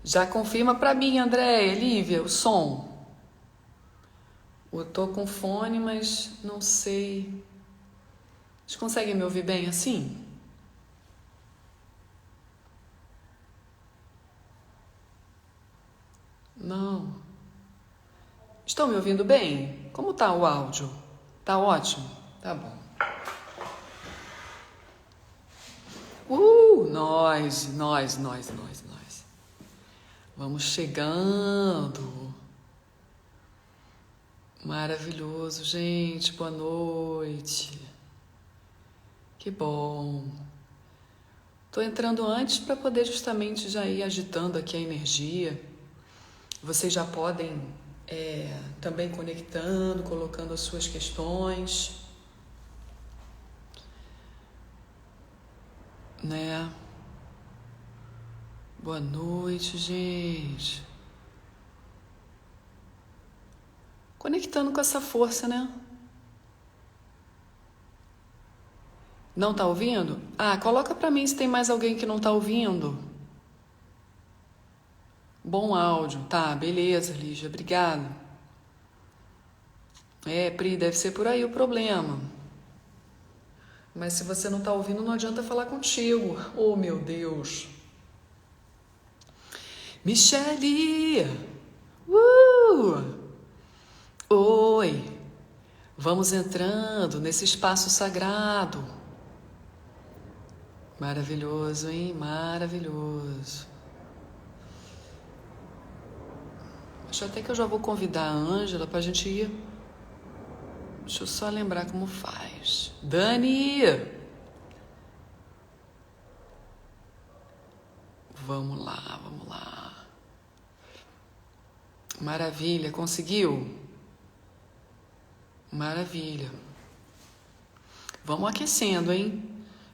Já confirma pra mim, Andréia, Lívia, o som. Eu tô com fone, mas não sei. Vocês conseguem me ouvir bem assim? Não. Estão me ouvindo bem? Como tá o áudio? Tá ótimo? Tá bom. Nós. Vamos chegando. Maravilhoso, gente. Boa noite. Que bom. Tô entrando antes para poder justamente já ir agitando aqui a energia. Vocês já podem também conectando, colocando as suas questões, né? Boa noite, gente. Conectando com essa força, né? Não tá ouvindo? Ah, coloca pra mim se tem mais alguém que não tá ouvindo. Bom áudio. Tá, beleza, Lígia. Obrigada. Pri, deve ser por aí o problema. Mas se você não tá ouvindo, não adianta falar contigo. Oh, meu Deus. Michele! Oi! Vamos entrando nesse espaço sagrado. Maravilhoso, hein? Maravilhoso. Acho até que eu já vou convidar a Ângela pra gente ir. Deixa eu só lembrar como faz. Dani! Vamos lá. Maravilha, conseguiu? Maravilha. Vamos aquecendo, hein?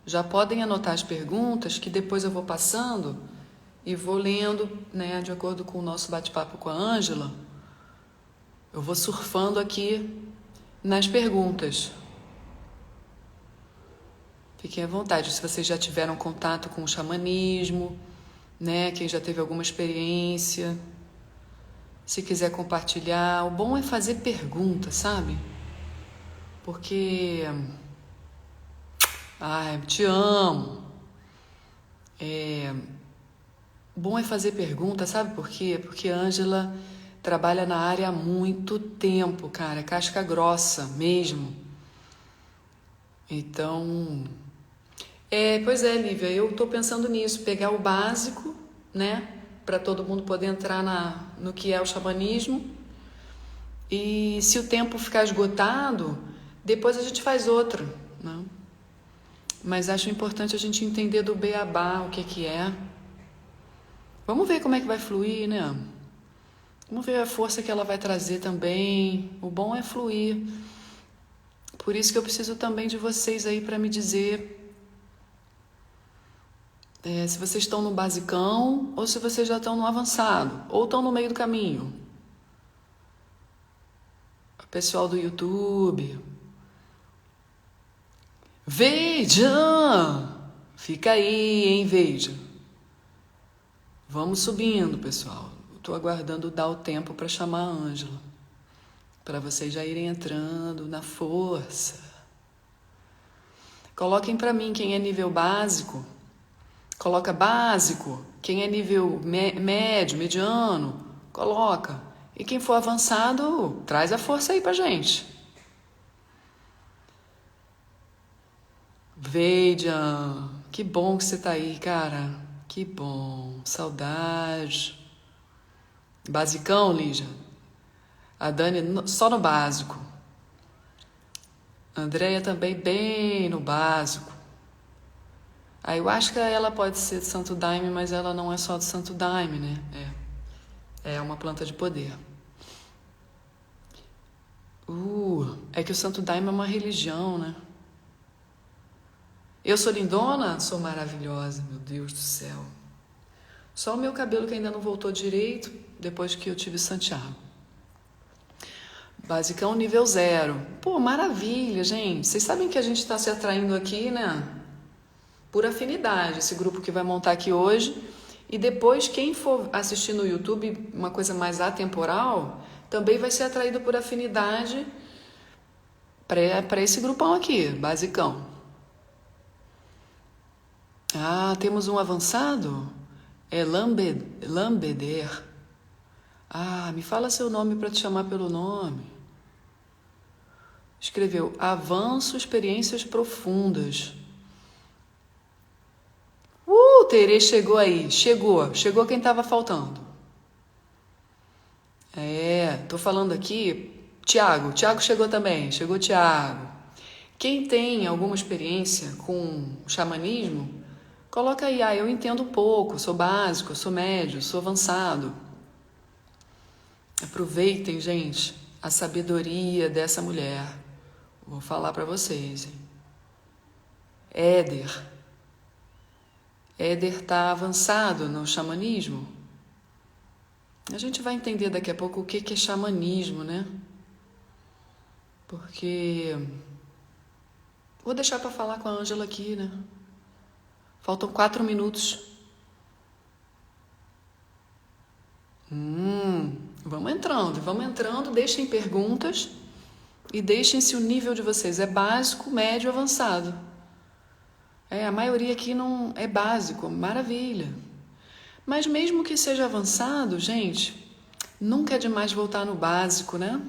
Já podem anotar as perguntas que depois eu vou passando e vou lendo, né, de acordo com o nosso bate-papo com a Ângela. Eu vou surfando aqui nas perguntas. Fiquem à vontade, se vocês já tiveram contato com o xamanismo, né, quem já teve alguma experiência, se quiser compartilhar. O bom é fazer perguntas, sabe? Porque... Ai, te amo. Bom é fazer perguntas, sabe por quê? Porque a Ângela trabalha na área há muito tempo, cara, casca grossa mesmo. Então, pois é, Lívia, eu tô pensando nisso, pegar o básico, né, para todo mundo poder entrar no que é o xamanismo. E se o tempo ficar esgotado, depois a gente faz outro, né? Mas acho importante a gente entender do beabá o que é. Vamos ver como é que vai fluir, né? Vamos ver a força que ela vai trazer também. O bom é fluir. Por isso que eu preciso também de vocês aí para me dizer se vocês estão no basicão ou se vocês já estão no avançado ou estão no meio do caminho. O pessoal do YouTube. Veja! Fica aí, hein, Veja. Vamos subindo, pessoal. Estou aguardando dar o tempo para chamar a Ângela. Para vocês já irem entrando na força. Coloquem para mim quem é nível básico. Coloca básico. Quem é nível médio, mediano, coloca. E quem for avançado, traz a força aí pra gente. Veja, que bom que você tá aí, cara. Que bom, saudade. Basicão, Lígia. A Dani só no básico. A Andréia também bem no básico. Aí eu acho que ela pode ser de Santo Daime, mas ela não é só de Santo Daime, né? É uma planta de poder. É que o Santo Daime é uma religião, né? Eu sou lindona? Sou maravilhosa, meu Deus do céu. Só o meu cabelo que ainda não voltou direito depois que eu tive Santiago. Basicão nível 0. Pô, maravilha, gente. Vocês sabem que a gente está se atraindo aqui, né? Por afinidade, esse grupo que vai montar aqui hoje. E depois, quem for assistir no YouTube uma coisa mais atemporal, também vai ser atraído por afinidade para esse grupão aqui, basicão. Ah, temos um avançado? É Lambeder. Ah, me fala seu nome para te chamar pelo nome. Escreveu Avanço Experiências Profundas. Terê chegou aí. Chegou quem estava faltando. Tô falando aqui. Tiago chegou também. Chegou Tiago. Quem tem alguma experiência com xamanismo, coloca aí. Eu entendo um pouco, sou básico, sou médio, sou avançado. Aproveitem, gente, a sabedoria dessa mulher. Vou falar para vocês, hein? Éder tá avançado no xamanismo. A gente vai entender daqui a pouco o que é xamanismo, né? Porque vou deixar para falar com a Ângela aqui, né? Faltam 4 minutos. Vamos entrando, deixem perguntas e deixem-se o nível de vocês. É básico, médio, avançado. A maioria aqui não é básico, maravilha. Mas mesmo que seja avançado, gente, nunca é demais voltar no básico, né?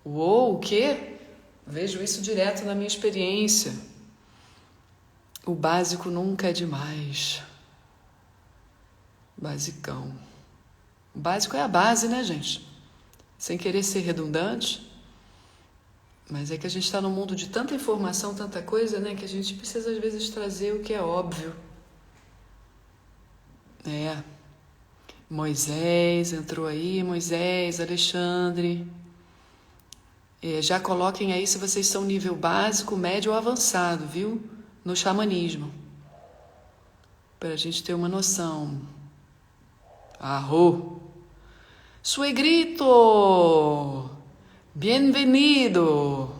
Uou, o quê? Vejo isso direto na minha experiência. O básico nunca é demais. Basicão. O básico é a base, né, gente? Sem querer ser redundante. Mas é que a gente está num mundo de tanta informação, tanta coisa, né? Que a gente precisa, às vezes, trazer o que é óbvio. Moisés entrou aí, Alexandre. Já coloquem aí se vocês são nível básico, médio ou avançado, viu? No xamanismo. Para a gente ter uma noção. Arro! Suegrito! Bem-vindo!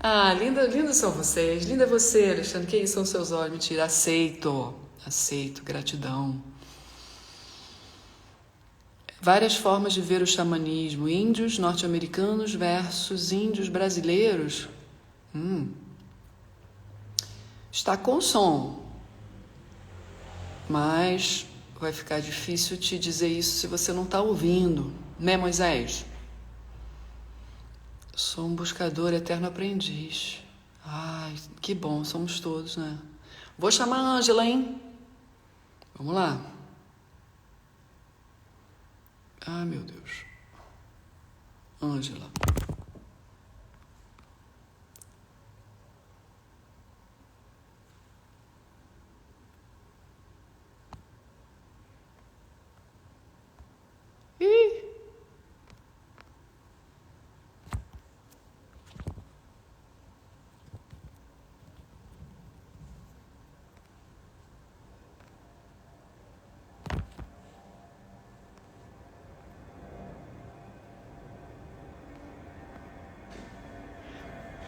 Ah, lindos são vocês. Linda é você, Alexandre. Quem são seus olhos? Mentira, aceito, gratidão. Várias formas de ver o xamanismo. Índios norte-americanos versus índios brasileiros. Está com som. Mas vai ficar difícil te dizer isso se você não está ouvindo. Né, Moisés? Sou um buscador, eterno aprendiz. Ai, que bom, somos todos, né? Vou chamar a Ângela, hein? Vamos lá. Ah, meu Deus. Ângela.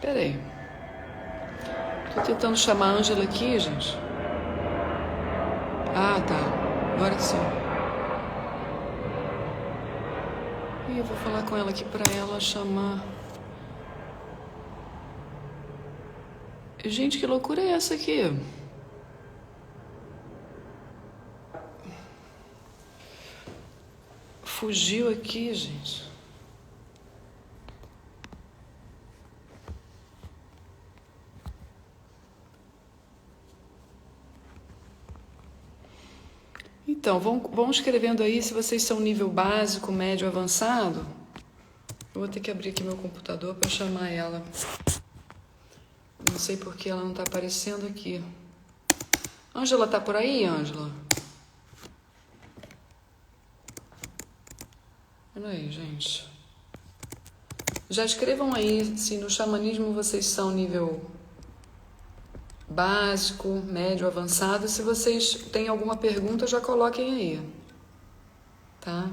Peraí. Tô tentando chamar a Ângela aqui, gente. Ah, tá. Agora sim. Eu vou falar com ela aqui pra ela chamar. Gente, que loucura é essa aqui? Fugiu aqui, gente. Então, vão escrevendo aí se vocês são nível básico, médio, avançado. Eu vou ter que abrir aqui meu computador para chamar ela. Não sei por que ela não está aparecendo aqui. Ângela, tá por aí, Ângela? Olha aí, gente. Já escrevam aí se no xamanismo vocês são nível básico, médio, avançado. Se vocês têm alguma pergunta, já coloquem aí. Tá?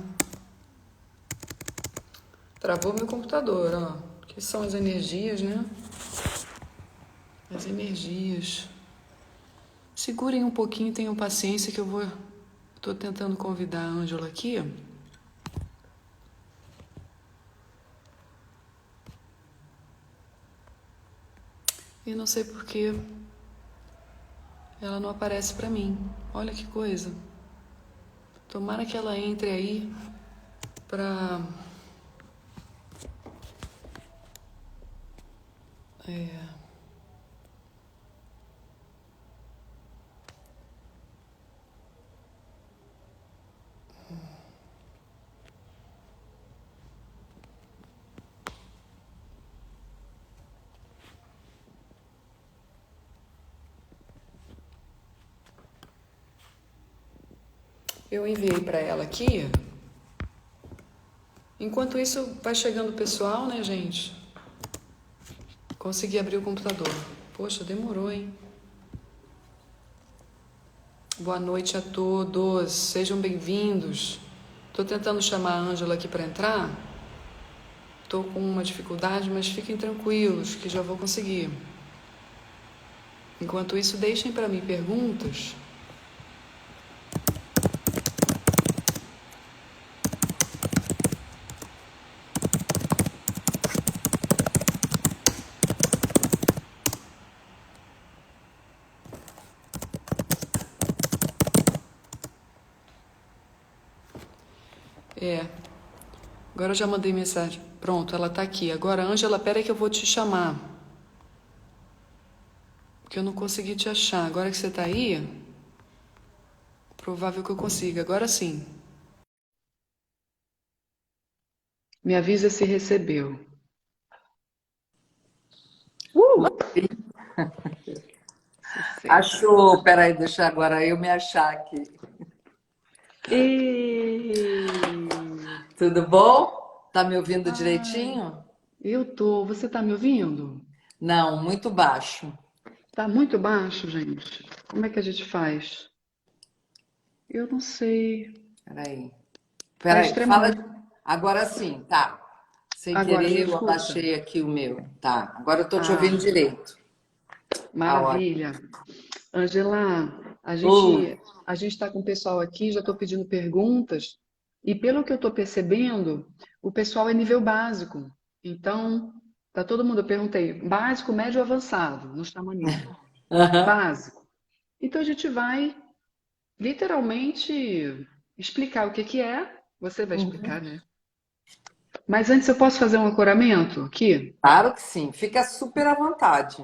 Travou meu computador, ó. Que são as energias, né? As energias. Segurem um pouquinho, tenham paciência que eu vou... Estou tentando convidar a Ângela aqui. E não sei por que ela não aparece para mim. Olha que coisa. Tomara que ela entre aí para... Eu enviei para ela aqui. Enquanto isso, vai chegando o pessoal, né, gente? Consegui abrir o computador. Poxa, demorou, hein? Boa noite a todos. Sejam bem-vindos. Tô tentando chamar a Ângela aqui para entrar. Tô com uma dificuldade, mas fiquem tranquilos que já vou conseguir. Enquanto isso, deixem para mim perguntas. Agora eu já mandei mensagem. Pronto, ela tá aqui. Agora, Ângela, pera aí que eu vou te chamar. Porque eu não consegui te achar. Agora que você tá aí, provável que eu consiga. Agora sim. Me avisa se recebeu. Achou, peraí, deixa agora eu me achar aqui. E... Tudo bom? Tá me ouvindo direitinho? Eu tô. Você tá me ouvindo? Não, muito baixo. Tá muito baixo, gente. Como é que a gente faz? Eu não sei. Peraí. Tá Peraí, fala. extremamente. Agora sim, tá. Sem Agora, me querer, eu escuta? abaixei aqui o meu. Tá, agora eu tô te ouvindo Ah, direito. Tá ótimo. maravilha. Angela, Oi. a gente está com o pessoal aqui, já estou pedindo perguntas, e pelo que eu estou percebendo, o pessoal é nível básico. Então, tá todo mundo, eu perguntei, básico, médio ou avançado no xamanismo? Aham. Básico. Então a gente vai literalmente explicar o que que é. Você vai explicar, Uhum. né? Mas antes eu posso fazer um ancoramento aqui? Claro que sim. Fica super à vontade.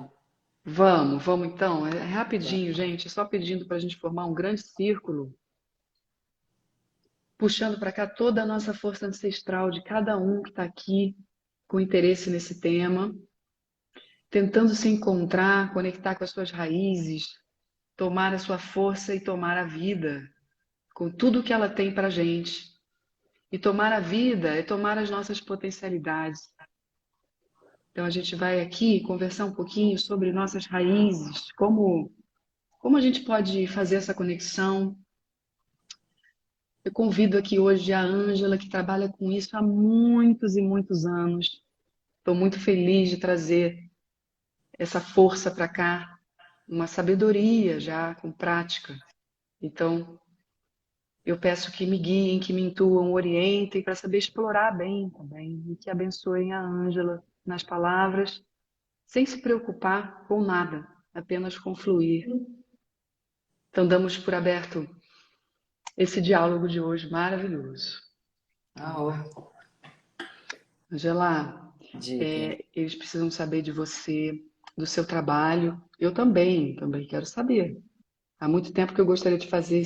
Vamos então. É rapidinho, gente. Só pedindo para a gente formar um grande círculo, puxando para cá toda a nossa força ancestral de cada um que está aqui com interesse nesse tema, tentando se encontrar, conectar com as suas raízes, tomar a sua força e tomar a vida com tudo que ela tem para a gente. E tomar a vida é tomar as nossas potencialidades. Então a gente vai aqui conversar um pouquinho sobre nossas raízes, como a gente pode fazer essa conexão. Eu convido aqui hoje a Ângela, que trabalha com isso há muitos e muitos anos. Estou muito feliz de trazer essa força para cá, uma sabedoria já com prática. Então, eu peço que me guiem, que me intuam, orientem para saber explorar bem também e que abençoem a Ângela nas palavras, sem se preocupar com nada, apenas com fluir. Então, damos por aberto esse diálogo de hoje maravilhoso. Ah, Angela, diga. eles precisam saber de você, do seu trabalho. Eu também quero saber. Há muito tempo que eu gostaria de fazer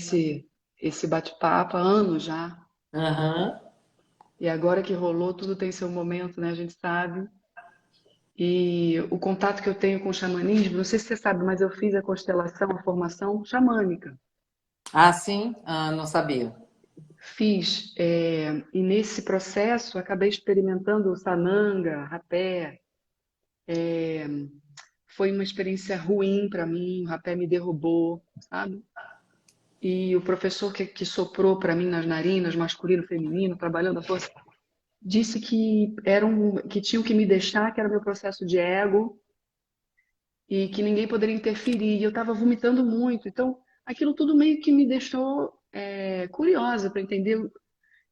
esse bate-papo, há anos já. Aham. E agora que rolou, tudo tem seu momento, né? A gente sabe. E o contato que eu tenho com o xamanismo, não sei se você sabe, mas eu fiz a constelação, a formação xamânica. Ah, sim? Ah, não sabia. Fiz, e nesse processo acabei experimentando o sananga, rapé. Foi uma experiência ruim para mim, o rapé me derrubou, sabe? E o professor que soprou para mim nas narinas, masculino, feminino, trabalhando a força, disse que tinham que me deixar, que era meu processo de ego, e que ninguém poderia interferir. E eu estava vomitando muito. Então, aquilo tudo meio que me deixou curiosa para entender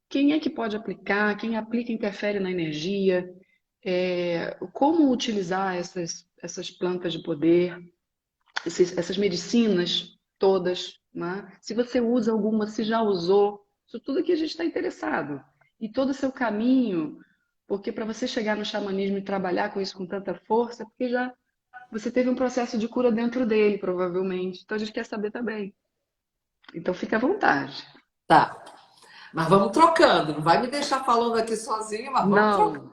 quem é que pode aplicar, quem aplica interfere na energia, como utilizar essas plantas de poder, essas medicinas todas, né? Se você usa alguma, se já usou, isso tudo que a gente está interessado. E todo o seu caminho, porque para você chegar no xamanismo e trabalhar com isso com tanta força, é porque já você teve um processo de cura dentro dele, provavelmente. Então a gente quer saber também. Então fica à vontade. Tá. Mas vamos trocando. Não vai me deixar falando aqui sozinha, mas vamos trocando. Não,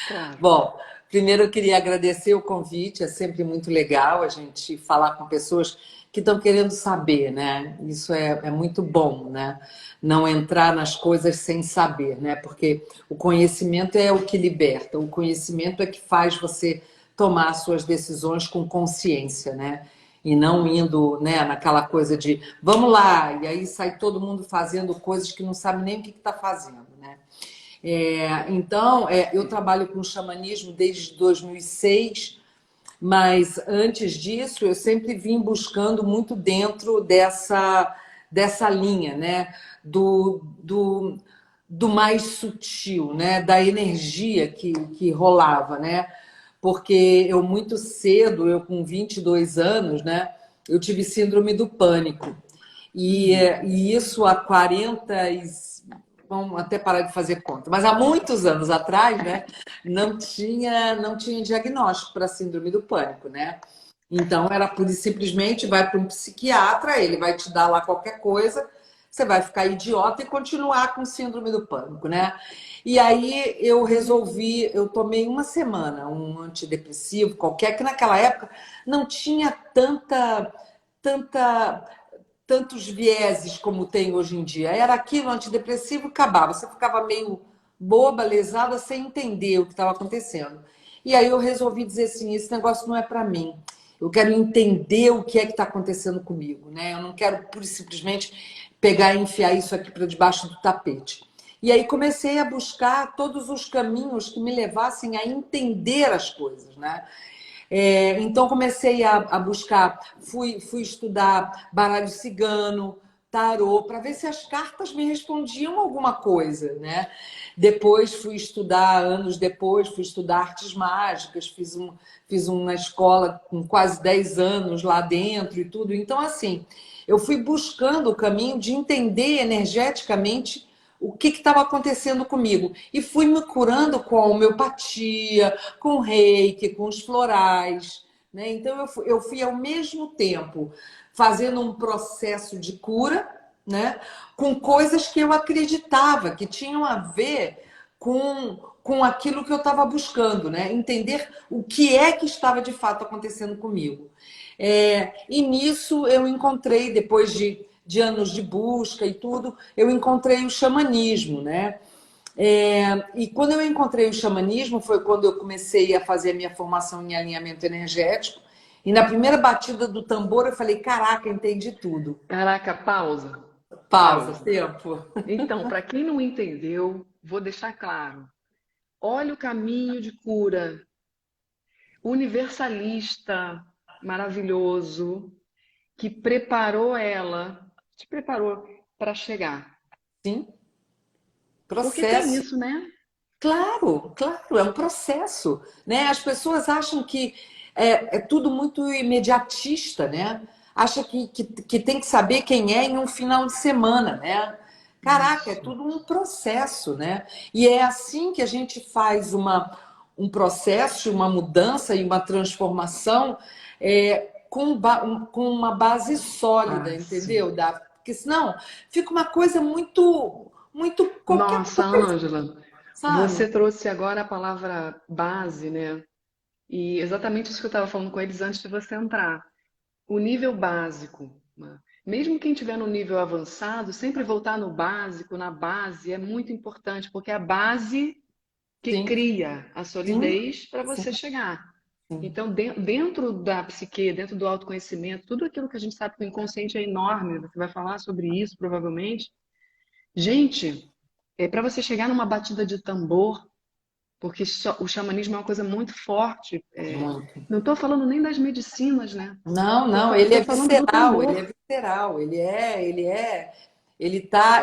claro. Bom, primeiro eu queria agradecer o convite. É sempre muito legal a gente falar com pessoas que estão querendo saber, né? Isso é muito bom, né? Não entrar nas coisas sem saber, né? Porque o conhecimento é o que liberta, o conhecimento é que faz você tomar suas decisões com consciência, né? E não indo, né, naquela coisa de vamos lá, e aí sai todo mundo fazendo coisas que não sabe nem o que está fazendo, né? Então, eu trabalho com xamanismo desde 2006, mas antes disso eu sempre vim buscando muito dentro dessa linha, né? Do mais sutil, né? Da energia que rolava, né? Porque eu muito cedo, eu com 22 anos, né? Eu tive síndrome do pânico. E isso há 40 e vamos até parar de fazer conta, mas há muitos anos atrás, né, não tinha diagnóstico para síndrome do pânico, né? Então era por simplesmente vai para um psiquiatra, ele vai te dar lá qualquer coisa, você vai ficar idiota e continuar com síndrome do pânico, né? E aí eu tomei uma semana um antidepressivo qualquer, que naquela época não tinha tanta tantos vieses como tem hoje em dia. Era aquilo, antidepressivo, acabava. Você ficava meio boba, lesada, sem entender o que estava acontecendo. E aí eu resolvi dizer assim, esse negócio não é para mim. Eu quero entender o que é que está acontecendo comigo, né? Eu não quero pura e simplesmente pegar e enfiar isso aqui para debaixo do tapete. E aí comecei a buscar todos os caminhos que me levassem a entender as coisas, né? Então comecei a buscar, fui estudar baralho cigano, tarô, para ver se as cartas me respondiam alguma coisa, né? Depois fui estudar, anos depois, fui estudar artes mágicas, fiz uma escola com quase 10 anos lá dentro e tudo. Então, assim, eu fui buscando o caminho de entender energeticamente o que estava acontecendo comigo. E fui me curando com a homeopatia, com o reiki, com os florais. Né? Então, eu fui ao mesmo tempo fazendo um processo de cura, né? Com coisas que eu acreditava que tinham a ver com aquilo que eu estava buscando, né? Entender o que é que estava de fato acontecendo comigo. E nisso eu encontrei, depois de anos de busca e tudo, eu encontrei o xamanismo, né? E quando eu encontrei o xamanismo foi quando eu comecei a fazer a minha formação em alinhamento energético. E na primeira batida do tambor eu falei, caraca, entendi tudo. Caraca, pausa. Pausa, Pausa. tempo. Então, para quem não entendeu, vou deixar claro. Olha o caminho de cura universalista, maravilhoso, que preparou ela, te preparou para chegar. Sim, Porque tem processo. isso, né? Claro, claro, é um processo, né? As pessoas acham que é tudo muito imediatista, né? Acha que tem que saber quem é em um final de semana, né? Caraca, é Isso. tudo um processo, né? E é assim que a gente faz um processo, uma mudança e uma transformação com uma base sólida, Fácil. entendeu? Porque senão fica uma coisa muito qualquer Nossa, coisa, Ângela, sabe? você trouxe agora a palavra base, né? E exatamente isso que eu estava falando com eles antes de você entrar. O nível básico, né? Mesmo quem estiver no nível avançado, sempre voltar no básico, na base, é muito importante, porque é a base que Sim, cria a sim, solidez para sim, você chegar. sim. Então, dentro da psique, dentro do autoconhecimento, tudo aquilo que a gente sabe que o inconsciente é enorme, você vai falar sobre isso provavelmente. Gente, para você chegar numa batida de tambor, porque o xamanismo é uma coisa muito forte. Muito. Não estou falando nem das medicinas, né? Não, não, ele é Estou falando do visceral, ele é temor. visceral,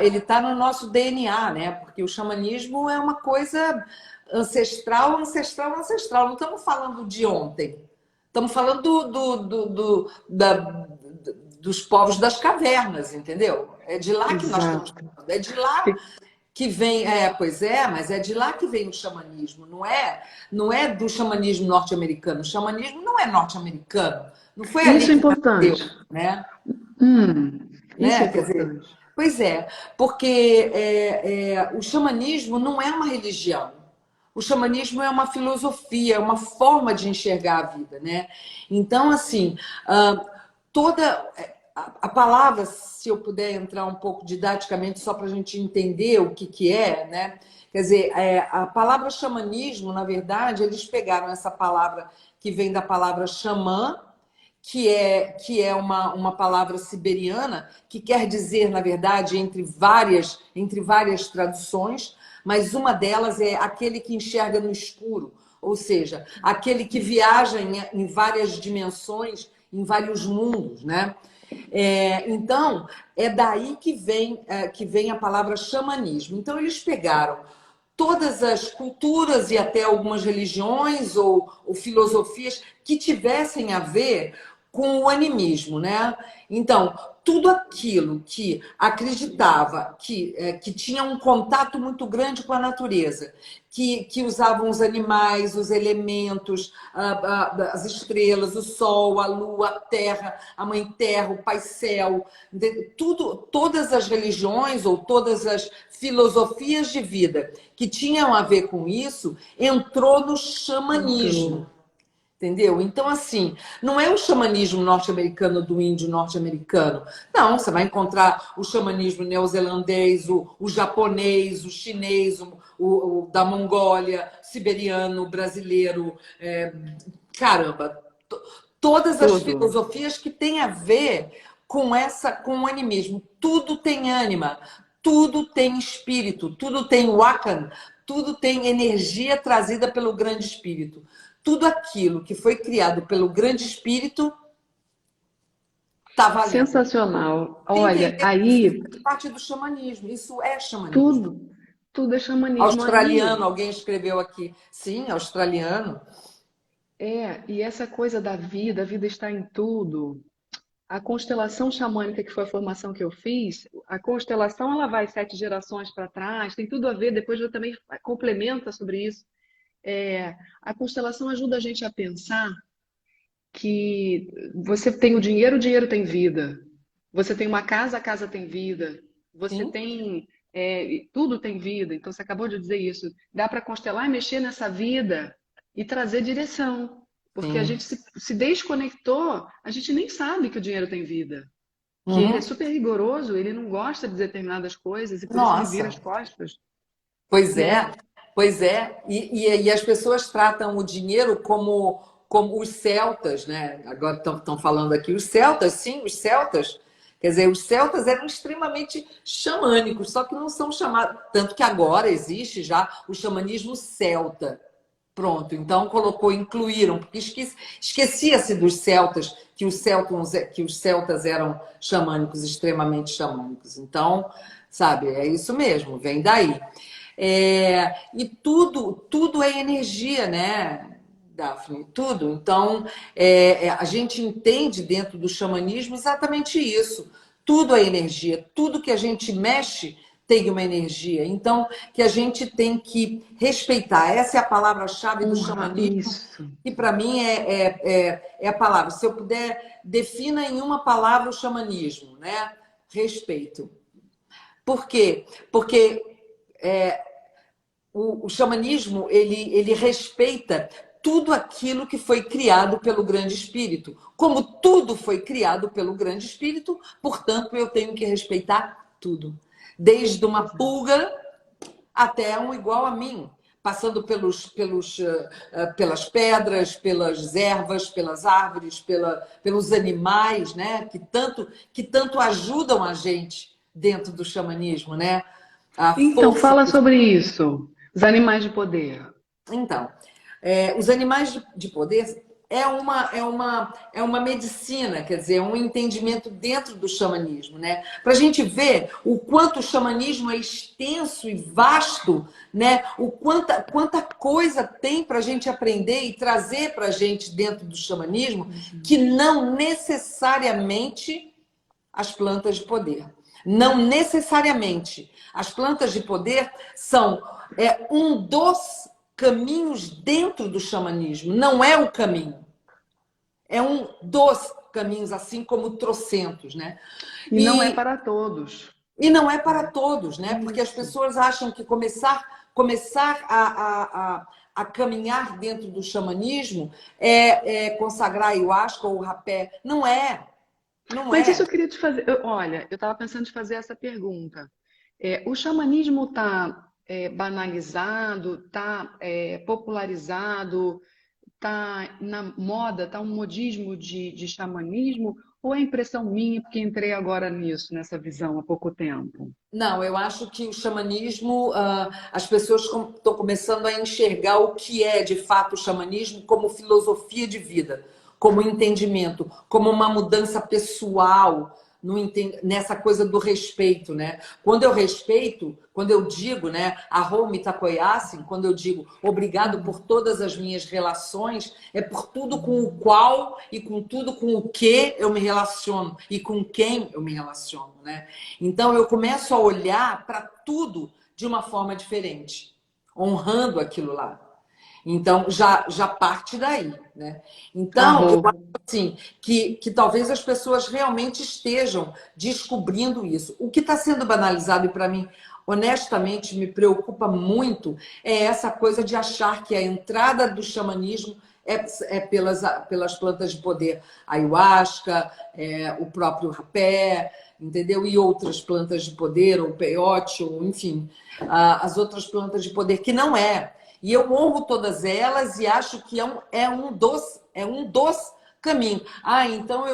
ele tá no nosso DNA, né? Porque o xamanismo é uma coisa ancestral, ancestral, ancestral. Não estamos falando de ontem. Estamos falando dos povos das cavernas, entendeu? É de lá que nós estamos Exato. falando. É de lá que vem, pois é, mas é de lá que vem o xamanismo, não é do xamanismo norte-americano. O xamanismo não é norte-americano, não foi ali Isso é que nasceu, importante. né? Isso é Quer dizer, importante. pois é, porque o xamanismo não é uma religião. O xamanismo é uma filosofia, é uma forma de enxergar a vida, né? Então, assim, ah, toda a palavra, se eu puder entrar um pouco didaticamente, só para a gente entender o que é, né? Quer dizer, a palavra xamanismo, na verdade, eles pegaram essa palavra que vem da palavra xamã, que é uma palavra siberiana, que quer dizer, na verdade, entre várias traduções, mas uma delas é aquele que enxerga no escuro, ou seja, aquele que viaja em várias dimensões, em vários mundos, né? Então, é daí que vem a palavra xamanismo. Então, eles pegaram todas as culturas e até algumas religiões ou filosofias que tivessem a ver com o animismo, né? Então, tudo aquilo que acreditava que tinha um contato muito grande com a natureza, que usavam os animais, os elementos, as estrelas, o sol, a lua, a terra, a mãe terra, o pai céu, tudo, todas as religiões ou todas as filosofias de vida que tinham a ver com isso, entrou no xamanismo. Entrou. Entendeu? Então, assim, não é o xamanismo norte-americano do índio norte-americano. Não, você vai encontrar o xamanismo neozelandês, o japonês, o chinês, o da Mongólia, siberiano, brasileiro. Caramba, todas as Tudo. filosofias que têm a ver com o animismo. Tudo tem ânima, tudo tem espírito, tudo tem wakan, tudo tem energia trazida pelo grande espírito. Tudo aquilo que foi criado pelo grande espírito está valendo. Sensacional. Você Olha, entendeu? Isso aí faz parte do xamanismo. Isso é xamanismo. tudo, tudo é xamanismo Australiano, aí. alguém escreveu aqui. Sim, australiano. E essa coisa da vida, a vida está em tudo. A constelação xamânica, que foi a formação que eu fiz, a constelação ela vai 7 gerações para trás, tem tudo a ver, depois eu também complementa sobre isso. A constelação ajuda a gente a pensar que você tem o dinheiro tem vida. Você tem uma casa, a casa tem vida. Você Sim, tem. Tudo tem vida. Então, você acabou de dizer isso. Dá para constelar e mexer nessa vida e trazer direção. Porque a sim. gente se desconectou, a gente nem sabe que o dinheiro tem vida. Que ele é Uhum. super rigoroso, ele não gosta de determinadas coisas e por isso ele vira Nossa, as costas, pois né? é, pois é. E as pessoas tratam o dinheiro como os celtas, né? Agora estão falando aqui, os celtas, sim, os celtas. Quer dizer, os celtas eram extremamente xamânicos, só que não são chamados. Tanto que agora existe já o xamanismo celta. Pronto, então incluíram, porque esquecia-se dos celtas, que os celtas eram xamânicos, extremamente xamânicos. Então, sabe, é isso mesmo, vem daí. E tudo é energia, né, Daphne? Tudo. Então, a gente entende dentro do xamanismo exatamente isso. Tudo é energia, tudo que a gente mexe tem uma energia. Então, que a gente tem que respeitar. Essa é a palavra-chave do Honra xamanismo, isso. que para mim é a palavra. Se eu puder, defina em uma palavra o xamanismo, né? Respeito. Por quê? Porque o xamanismo ele respeita tudo aquilo que foi criado pelo grande espírito. Como tudo foi criado pelo grande espírito, portanto, eu tenho que respeitar tudo. Desde uma pulga até um igual a mim, passando pelas pedras, pelas ervas, pelas árvores, pelos animais, né? Que tanto ajudam a gente dentro do xamanismo, né? A Então, força. fala sobre isso. Os animais de poder. Então, os animais de poder é uma medicina, quer dizer, é um entendimento dentro do xamanismo, né? Para a gente ver o quanto o xamanismo é extenso e vasto, né? Quanta coisa tem para a gente aprender e trazer para a gente dentro do xamanismo, que não necessariamente as plantas de poder. Não necessariamente. As plantas de poder são um dos caminhos dentro do xamanismo, não é o caminho. É um dos caminhos, assim como trocentos, né? E não é para todos. E não é para todos, né? Isso. Porque as pessoas acham que começar a caminhar dentro do xamanismo é consagrar ayahuasca ou rapé. Não é. Não Mas é. isso eu queria te fazer. Olha, eu estava pensando em fazer essa pergunta. O xamanismo está banalizado, está popularizado, está na moda, está um modismo de xamanismo, ou é impressão minha, porque entrei agora nisso, nessa visão há pouco tempo? Não, eu acho que o xamanismo, as pessoas estão começando a enxergar o que é de fato o xamanismo como filosofia de vida, como entendimento, como uma mudança pessoal nessa coisa do respeito, né? Quando eu respeito, quando eu digo, né, Ahom Mitakoyasin, quando eu digo obrigado por todas as minhas relações, é por tudo com o qual e com tudo com o que eu me relaciono e com quem eu me relaciono, né? Então eu começo a olhar para tudo de uma forma diferente, honrando aquilo lá. Então, já parte daí, né? Então, eu acho Arro. assim, que talvez as pessoas realmente estejam descobrindo isso. O que está sendo banalizado, e para mim, honestamente, me preocupa muito, é essa coisa de achar que a entrada do xamanismo é pelas plantas de poder. Ayahuasca, o próprio rapé, entendeu? E outras plantas de poder, ou peiote, ou enfim, as outras plantas de poder, que não é. E eu honro todas elas e acho que é um dos caminhos. Então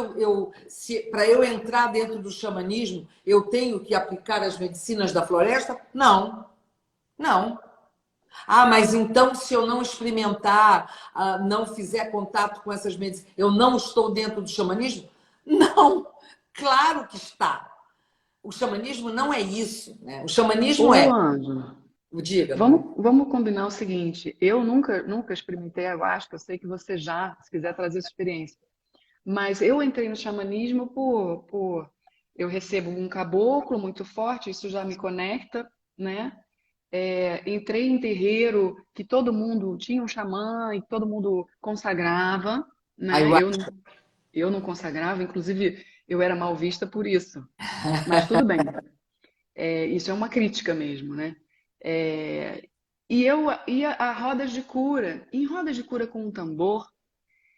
para eu entrar dentro do xamanismo, eu tenho que aplicar as medicinas da floresta? Não, não. Mas então, se eu não experimentar, não fizer contato com essas medicinas, eu não estou dentro do xamanismo? Não, claro que está. O xamanismo não é isso, né? O xamanismo Ô, é. Ângela, Diga. vamos combinar o seguinte: eu nunca experimentei ayahuasca, eu sei que você já, se quiser trazer essa experiência. Mas eu entrei no xamanismo eu recebo um caboclo muito forte, isso já me conecta, né? Entrei em terreiro que todo mundo tinha um xamã e todo mundo consagrava, né? Eu não consagrava, inclusive eu era mal vista por isso. Mas tudo bem, isso é uma crítica mesmo, né? É, e eu ia a rodas de cura. Em rodas de cura com um tambor,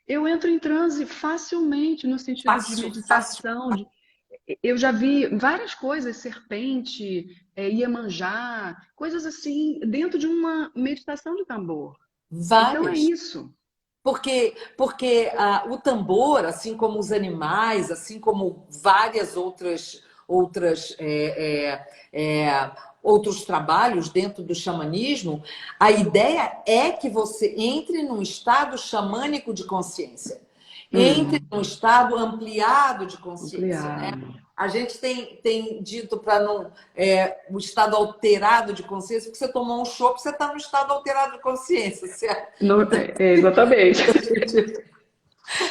eu entro em transe facilmente, no sentido de Fácil, fácil. meditação. Eu já vi várias coisas, serpente, Iemanjá, coisas assim, dentro de uma meditação de tambor. Então é Várias. isso. Porque o tambor, assim como os animais, assim como várias outros trabalhos dentro do xamanismo, a ideia é que você entre num estado xamânico de consciência, entre num estado ampliado de consciência, né? Ampliado. A gente tem dito para não o estado alterado de consciência, porque você tomou um chopp, você está no estado alterado de consciência, certo? Exatamente.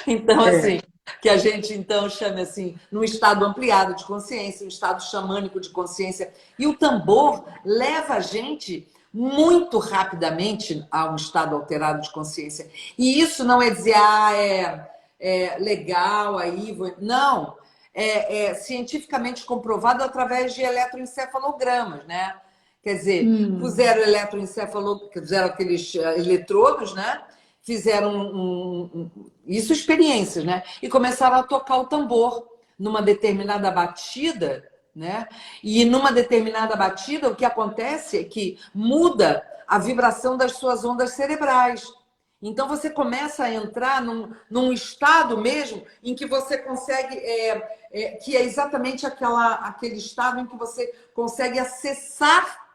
Então, É. assim, que a gente então chame assim, num estado ampliado de consciência, um estado xamânico de consciência. E o tambor leva a gente muito rapidamente a um estado alterado de consciência. E isso não é dizer, é legal, aí. Não. É cientificamente comprovado através de eletroencefalogramas, né? Quer dizer, puseram fizeram aqueles eletrodos, né? Fizeram isso experiências, né? E começaram a tocar o tambor numa determinada batida, né? E numa determinada batida, o que acontece é que muda a vibração das suas ondas cerebrais. Então você começa a entrar num estado mesmo em que você consegue, que é exatamente aquele estado em que você consegue acessar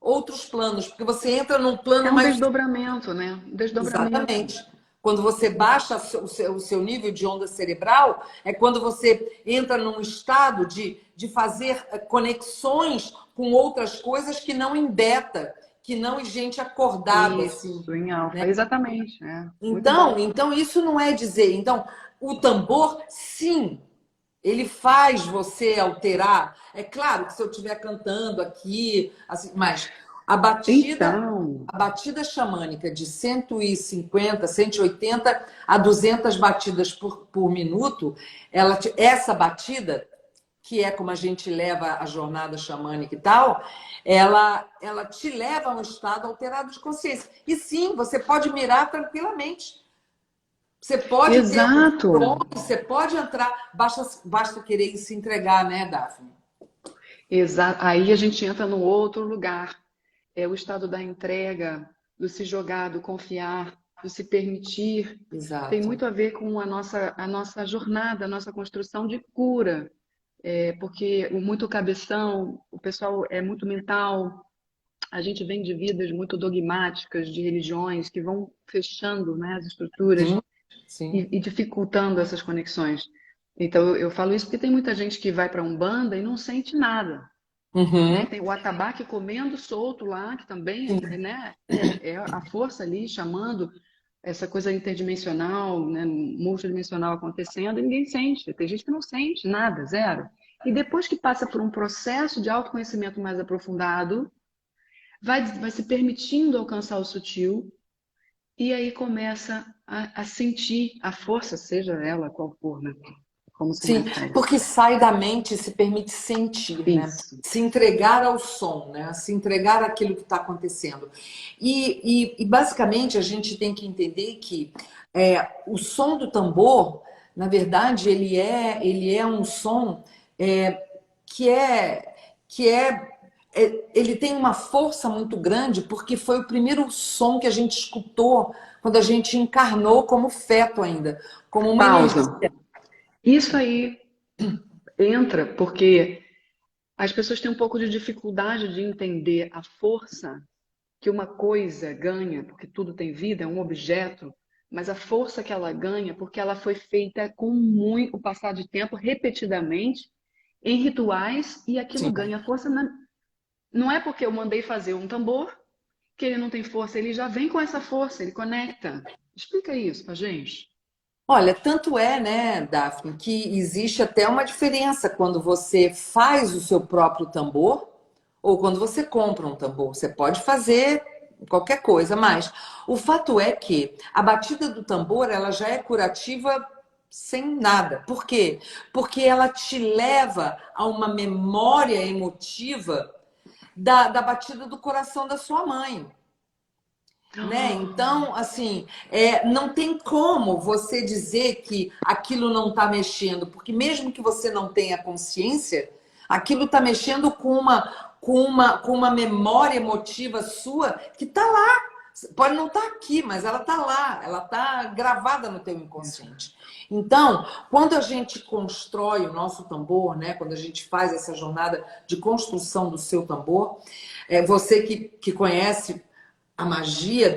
outros planos, porque você entra num É plano um mais... desdobramento, né? Um desdobramento. Exatamente. Quando você baixa o seu nível de onda cerebral, é quando você entra num estado de fazer conexões com outras coisas que não em beta, que não em gente acordada, assim, Isso, em alfa, né? exatamente. É. Muito Então, bom. então isso não é dizer. Então, o tambor, sim, ele faz você alterar. É claro que se eu estiver cantando aqui, assim, mas a batida, Então, a batida xamânica de 150, 180 a 200 batidas por minuto, essa batida, que é como a gente leva a jornada xamânica e tal, ela te leva a um estado alterado de consciência. E sim, você pode mirar tranquilamente. Você pode ter um exato. pronto, você pode entrar, basta querer se entregar, né, Daphne? Aí a gente entra no outro lugar. É o estado da entrega, do se jogar, do confiar, do se permitir. Tem Exato. muito a ver com a nossa jornada, a nossa construção de cura. Porque o muito cabeção, o pessoal é muito mental, a gente vem de vidas muito dogmáticas, de religiões que vão fechando, né, as estruturas Sim, sim. e dificultando essas conexões. Então, eu falo isso porque tem muita gente que vai para a Umbanda e não sente nada, né? Uhum. Tem o atabaque comendo solto lá, que também, Sim. né, é a força ali chamando essa coisa interdimensional, né, multidimensional acontecendo, e ninguém sente. Tem gente que não sente nada, zero. E depois que passa por um processo de autoconhecimento mais aprofundado, vai se permitindo alcançar o sutil, e aí começa a sentir a força, seja ela qual for, né? Como se Sim, refere. porque sai da mente e se permite sentir, né? Isso. Se entregar ao som, né? Se entregar àquilo que está acontecendo. E basicamente a gente tem que entender que o som do tambor, na verdade, ele é um som é, que é, ele tem uma força muito grande porque foi o primeiro som que a gente escutou quando a gente encarnou como feto ainda, como uma energia. Pausa. Isso aí entra porque as pessoas têm um pouco de dificuldade de entender a força que uma coisa ganha, porque tudo tem vida, é um objeto, mas a força que ela ganha porque ela foi feita com muito o passar de tempo, repetidamente, em rituais, e aquilo Sim. ganha força. Não é porque eu mandei fazer um tambor que ele não tem força, ele já vem com essa força, ele conecta. Explica isso pra gente. Olha, tanto é, né, Daphne, que existe até uma diferença quando você faz o seu próprio tambor ou quando você compra um tambor. Você pode fazer qualquer coisa, mas o fato é que a batida do tambor ela já é curativa sem nada. Por quê? Porque ela te leva a uma memória emotiva da batida do coração da sua mãe. Né? Então, assim, não tem como você dizer que aquilo não está mexendo, porque mesmo que você não tenha consciência, aquilo está mexendo com uma memória emotiva sua que está lá. Pode não estar aqui, mas ela está lá, ela está gravada no teu inconsciente. Então, quando a gente constrói o nosso tambor, né? Quando a gente faz essa jornada de construção do seu tambor, você que conhece a magia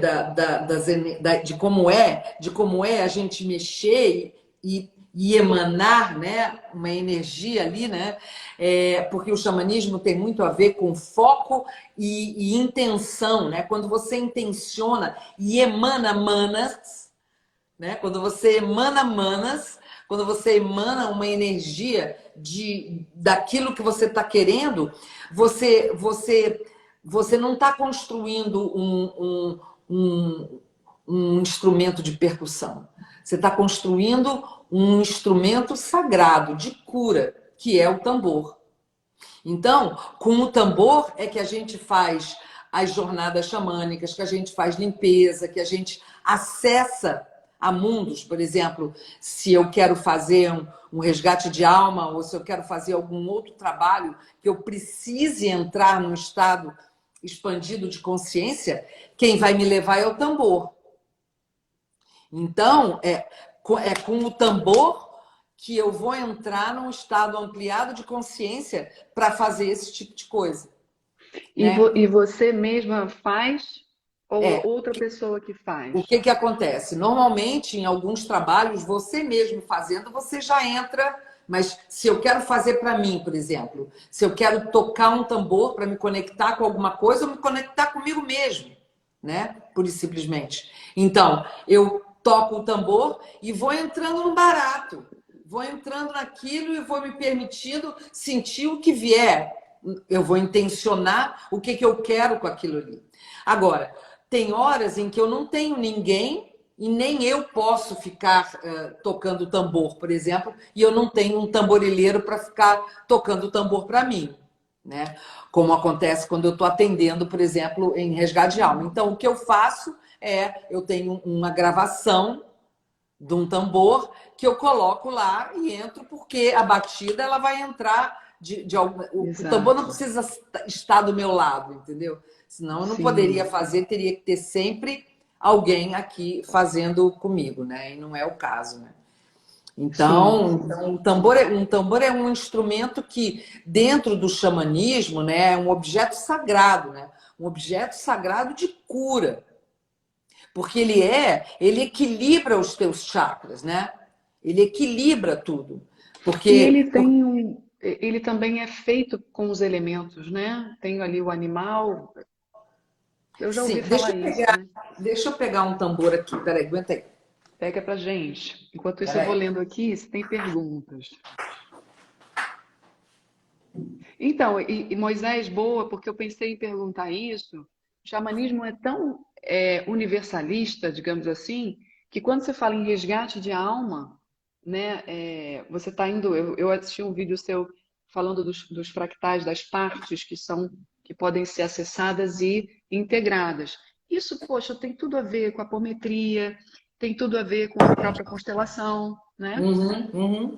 de como é a gente mexer e emanar, né, uma energia ali, né? Porque o xamanismo tem muito a ver com foco e intenção, né? Quando você intenciona e emana manas, né? Quando você emana uma energia daquilo que você está querendo, você não está construindo um instrumento de percussão. Você está construindo um instrumento sagrado de cura, que é o tambor. Então, com o tambor é que a gente faz as jornadas xamânicas, que a gente faz limpeza, que a gente acessa a mundos. Por exemplo, se eu quero fazer um resgate de alma, ou se eu quero fazer algum outro trabalho que eu precise entrar num estado expandido de consciência, quem vai me levar é o tambor. Então, com o tambor que eu vou entrar num estado ampliado de consciência para fazer esse tipo de coisa. né? E você mesma faz ou É, outra pessoa que o faz? que que acontece? Normalmente, em alguns trabalhos, você mesmo fazendo, você já entra. Mas se eu quero fazer para mim, por exemplo, se eu quero tocar um tambor para me conectar com alguma coisa, eu me conectar comigo mesmo, né? Pura e simplesmente. Então, eu toco o tambor e vou entrando no barato, vou entrando naquilo e vou me permitindo sentir o que vier. Eu vou intencionar o que que eu quero com aquilo ali. Agora, tem horas em que eu não tenho ninguém e nem eu posso ficar tocando tambor, por exemplo, e eu não tenho um tamborileiro para ficar tocando tambor para mim, né? Como acontece quando eu estou atendendo, por exemplo, em resgate de alma. Então, o que eu faço eu tenho uma gravação de um tambor que eu coloco lá e entro, porque a batida ela vai entrar de algum. O tambor não Exato. precisa estar do meu lado, entendeu? Senão eu não poderia Sim, fazer, teria que ter sempre alguém aqui fazendo comigo, né? E não é o caso, né? sim. Então um tambor é um instrumento que, dentro do xamanismo, né, é um objeto sagrado, né? Um objeto sagrado de cura. Porque ele equilibra os teus chakras, né? Ele equilibra tudo. E Porque, ele também é feito com os elementos, né? Tem ali o animal. Eu já ouvi sim, falar isso, né? deixa eu pegar um tambor aqui, peraí, aguenta aí. Pega pra gente. Enquanto isso, eu vou Peraí. lendo aqui se tem perguntas. Então, e Moisés, boa, porque eu pensei em perguntar isso. O xamanismo é tão universalista, digamos assim, que quando você fala em resgate de alma, né, você está indo. Eu assisti um vídeo seu falando dos fractais, das partes que podem ser acessadas e integradas. Isso, poxa, tem tudo a ver com a apometria, tem tudo a ver com a própria constelação, né? Uhum, uhum.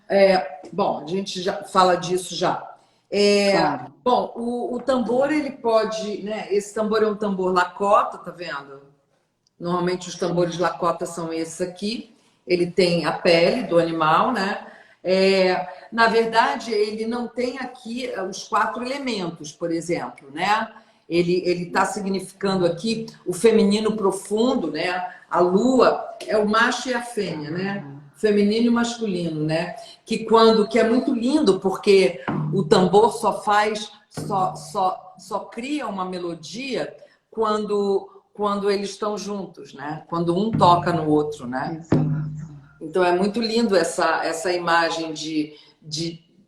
É, Bom, a gente já fala disso já. claro. Bom, o tambor, ele pode, né? Esse tambor é um tambor Lakota, tá vendo? Normalmente os tambores Sim. Lakota são esses aqui. Ele tem a pele do animal, né? Na verdade, ele não tem aqui os quatro elementos, por exemplo, né? Ele está significando aqui o feminino profundo, né? A lua é o macho e a fêmea, né? Feminino e masculino, né? Que é muito lindo, porque o tambor só cria uma melodia quando eles estão juntos, né? Quando um toca no outro, né? Exato. Então é muito lindo essa imagem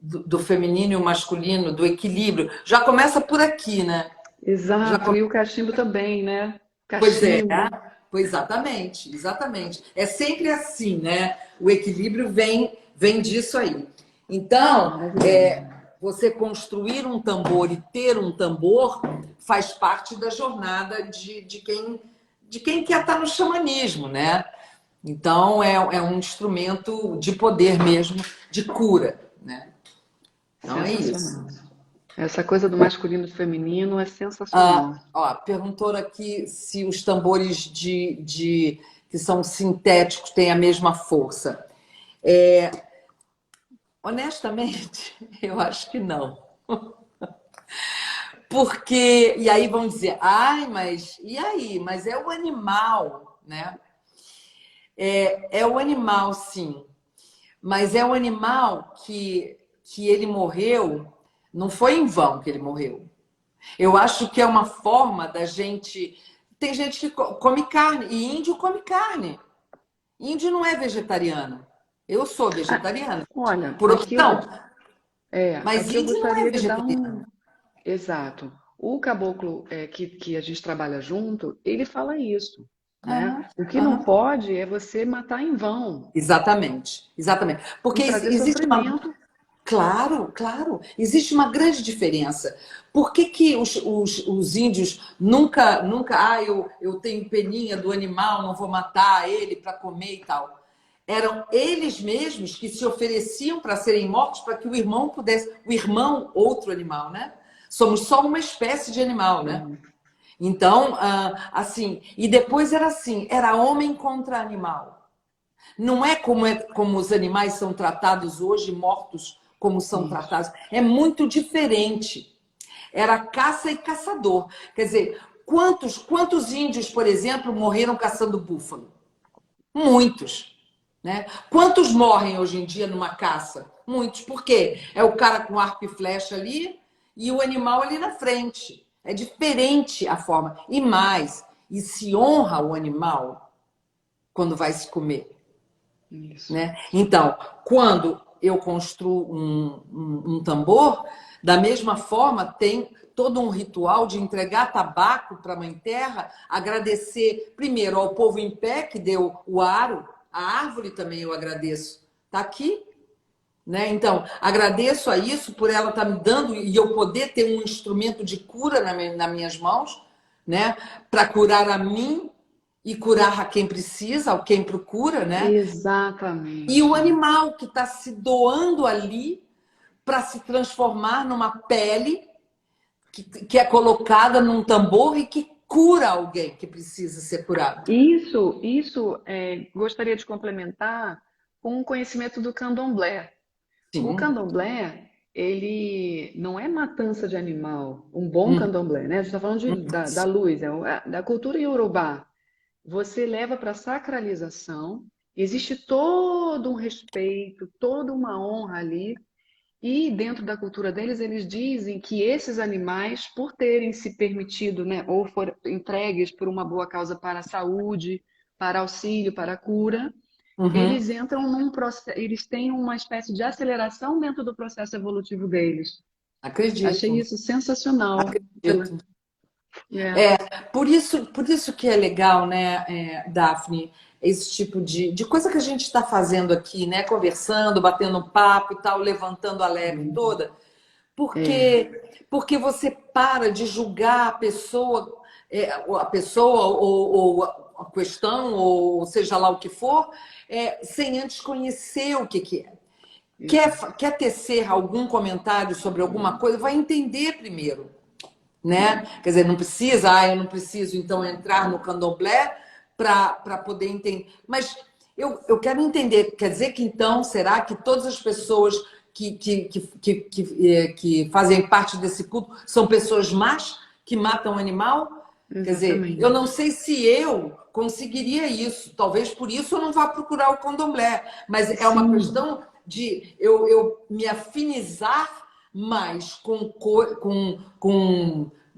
do feminino e o masculino, do equilíbrio. Já começa por aqui, né? Já Exato, come- e o cachimbo também, né? Pois é, Cachimbo. pois exatamente, exatamente. É sempre assim, né? O equilíbrio vem disso aí. Então, Maravilhoso. você construir um tambor e ter um tambor faz parte da jornada de quem quer estar no xamanismo, né? Então, é um instrumento de poder mesmo, de cura, né? Então, é isso. Sensacional. Essa coisa do masculino e do feminino é sensacional. Ó, perguntou aqui se os tambores que são sintéticos têm a mesma força. Honestamente, eu acho que não. Porque, e aí vão dizer, ai, mas e aí? Mas é o animal, né? É o animal, sim. Mas é o animal que ele morreu, não foi em vão que ele morreu. Eu acho que é uma forma da gente. Tem gente que come carne, e índio come carne. Índio não é vegetariano. Eu sou Ah, vegetariana, olha, por opção, mas aqui eu índio não é gostaria de dar vegetariano. um. Exato. O caboclo que a gente trabalha junto, ele fala isso, né? Aham, O que não aham. pode é você matar em vão Exatamente, exatamente. e Porque trazer existe uma. sofrimento. Claro, claro. Existe uma grande diferença. Por que os índios eu tenho peninha do animal, não vou matar ele para comer e tal. Eram eles mesmos que se ofereciam para serem mortos para que o irmão pudesse. O irmão, outro animal, né? Somos só uma espécie de animal, né? Sim, Então, assim, e depois era assim, era homem contra animal. Não como os animais são tratados hoje, mortos como são isso. tratados. É muito diferente. era caça e caçador. Quer dizer, quantos índios, por exemplo, morreram caçando búfalo? Muitos, né? Quantos morrem hoje em dia numa caça? Muitos. Por quê? É o cara com arco e flecha ali e o animal ali na frente. É diferente a forma. E mais, e se honra o animal quando vai se comer. Isso. Né? Então, quando eu construo um tambor, da mesma forma tem todo um ritual de entregar tabaco para a Mãe Terra, agradecer primeiro ao povo em pé que deu o aro, a árvore também eu agradeço, está aqui, né? Então, agradeço a isso por ela estar me dando e eu poder ter um instrumento de cura nas minhas mãos, né? Para curar a mim e curar a quem precisa, a quem procura, né? E o Exatamente. animal que está se doando ali para se transformar numa pele que é colocada num tambor e que cura alguém que precisa ser curado. Isso gostaria de complementar com o conhecimento do candomblé. O Sim. candomblé, ele não é matança de animal, um bom Hum, candomblé, né? A gente está falando da luz, da cultura iorubá. Você leva para a sacralização, existe todo um respeito, toda uma honra ali, e dentro da cultura deles, eles dizem que esses animais, por terem se permitido, né, ou foram entregues por uma boa causa para a saúde, para auxílio, para a cura, uhum. eles entram num processo, eles têm uma espécie de aceleração dentro do processo evolutivo deles. Achei Acredito, isso sensacional. acredito. É, Por isso que é legal, né, Daphne, esse tipo de coisa que a gente está fazendo aqui, né, conversando, batendo um papo e tal, levantando a lebre toda, é, porque você para de julgar a pessoa ou a questão, ou seja lá o que for, sem antes conhecer o que é. Quer tecer algum comentário sobre alguma coisa, vai entender primeiro, né? Quer dizer, não precisa, eu não preciso então entrar no candomblé para poder entender. Mas eu quero entender, quer dizer que então, será que todas as pessoas que fazem parte desse culto são pessoas más que matam animal? Quer dizer, eu não exatamente. sei se eu conseguiria isso. Talvez por isso eu não vá procurar o candomblé. Mas é uma Sim, questão de eu me afinizar mais com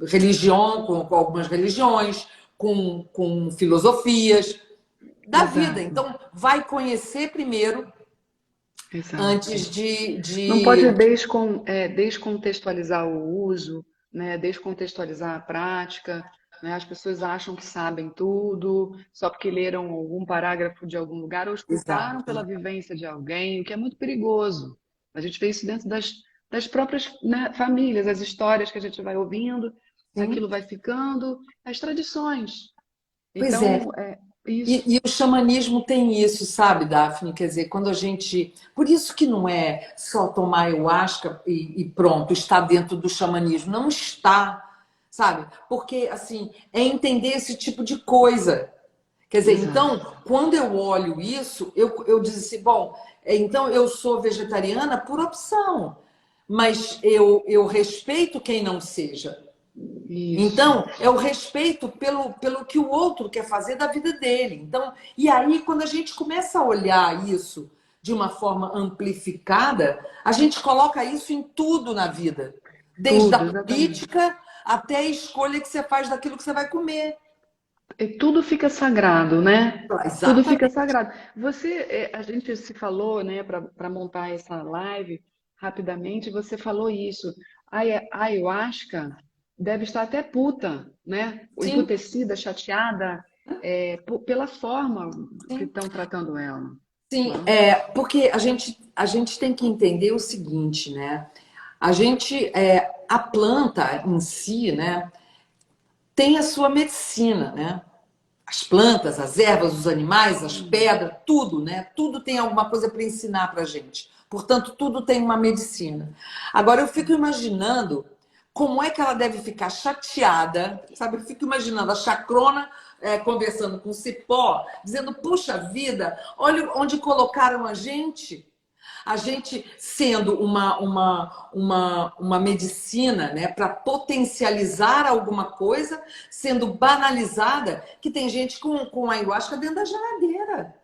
religião, com algumas religiões, com filosofias da vida. exato, Então, vai conhecer primeiro exato. antes Não pode de... descontextualizar o uso, né? Descontextualizar a prática, né? As pessoas acham que sabem tudo só porque leram algum parágrafo de algum lugar ou escutaram Exato. pela vivência de alguém, o que é muito perigoso. A gente vê isso dentro das próprias, né, famílias, as histórias que a gente vai ouvindo, Sim. aquilo vai ficando, as tradições. Pois é. Então, é isso. E o xamanismo tem isso, sabe, Daphne? Quer dizer, quando a gente. Por isso que não é só tomar ayahuasca e pronto, está dentro do xamanismo. Não está, sabe? Porque, assim, é entender esse tipo de coisa. Quer dizer, então, Exato. quando eu olho isso, eu disse assim, bom, então eu sou vegetariana por opção, mas eu respeito quem não seja. Isso. Então, é o respeito pelo que o outro quer fazer da vida dele. Então, e aí, quando a gente começa a olhar isso de uma forma amplificada, a gente coloca isso em tudo na vida. Desde a Tudo, exatamente. política até a escolha que você faz daquilo que você vai comer. E tudo fica sagrado, né? Tudo fica Exatamente. sagrado. A gente se falou, né, para montar essa live rapidamente, você falou isso. A ayahuasca deve estar até puta, né? Sim, Emputecida, chateada, pela forma que sim. estão tratando ela, Sim, né? porque a gente tem que entender o seguinte, né? A planta em si, né, tem a sua medicina, né? As plantas, as ervas, os animais, as pedras, tudo, né? Tudo tem alguma coisa para ensinar para a gente. Portanto, tudo tem uma medicina. Agora, eu fico imaginando como é que ela deve ficar chateada, sabe? Eu fico imaginando a chacrona conversando com o cipó, dizendo: puxa vida, olha onde colocaram a gente. A gente sendo uma medicina, né, para potencializar alguma coisa, sendo banalizada, que tem gente com ayahuasca dentro da geladeira.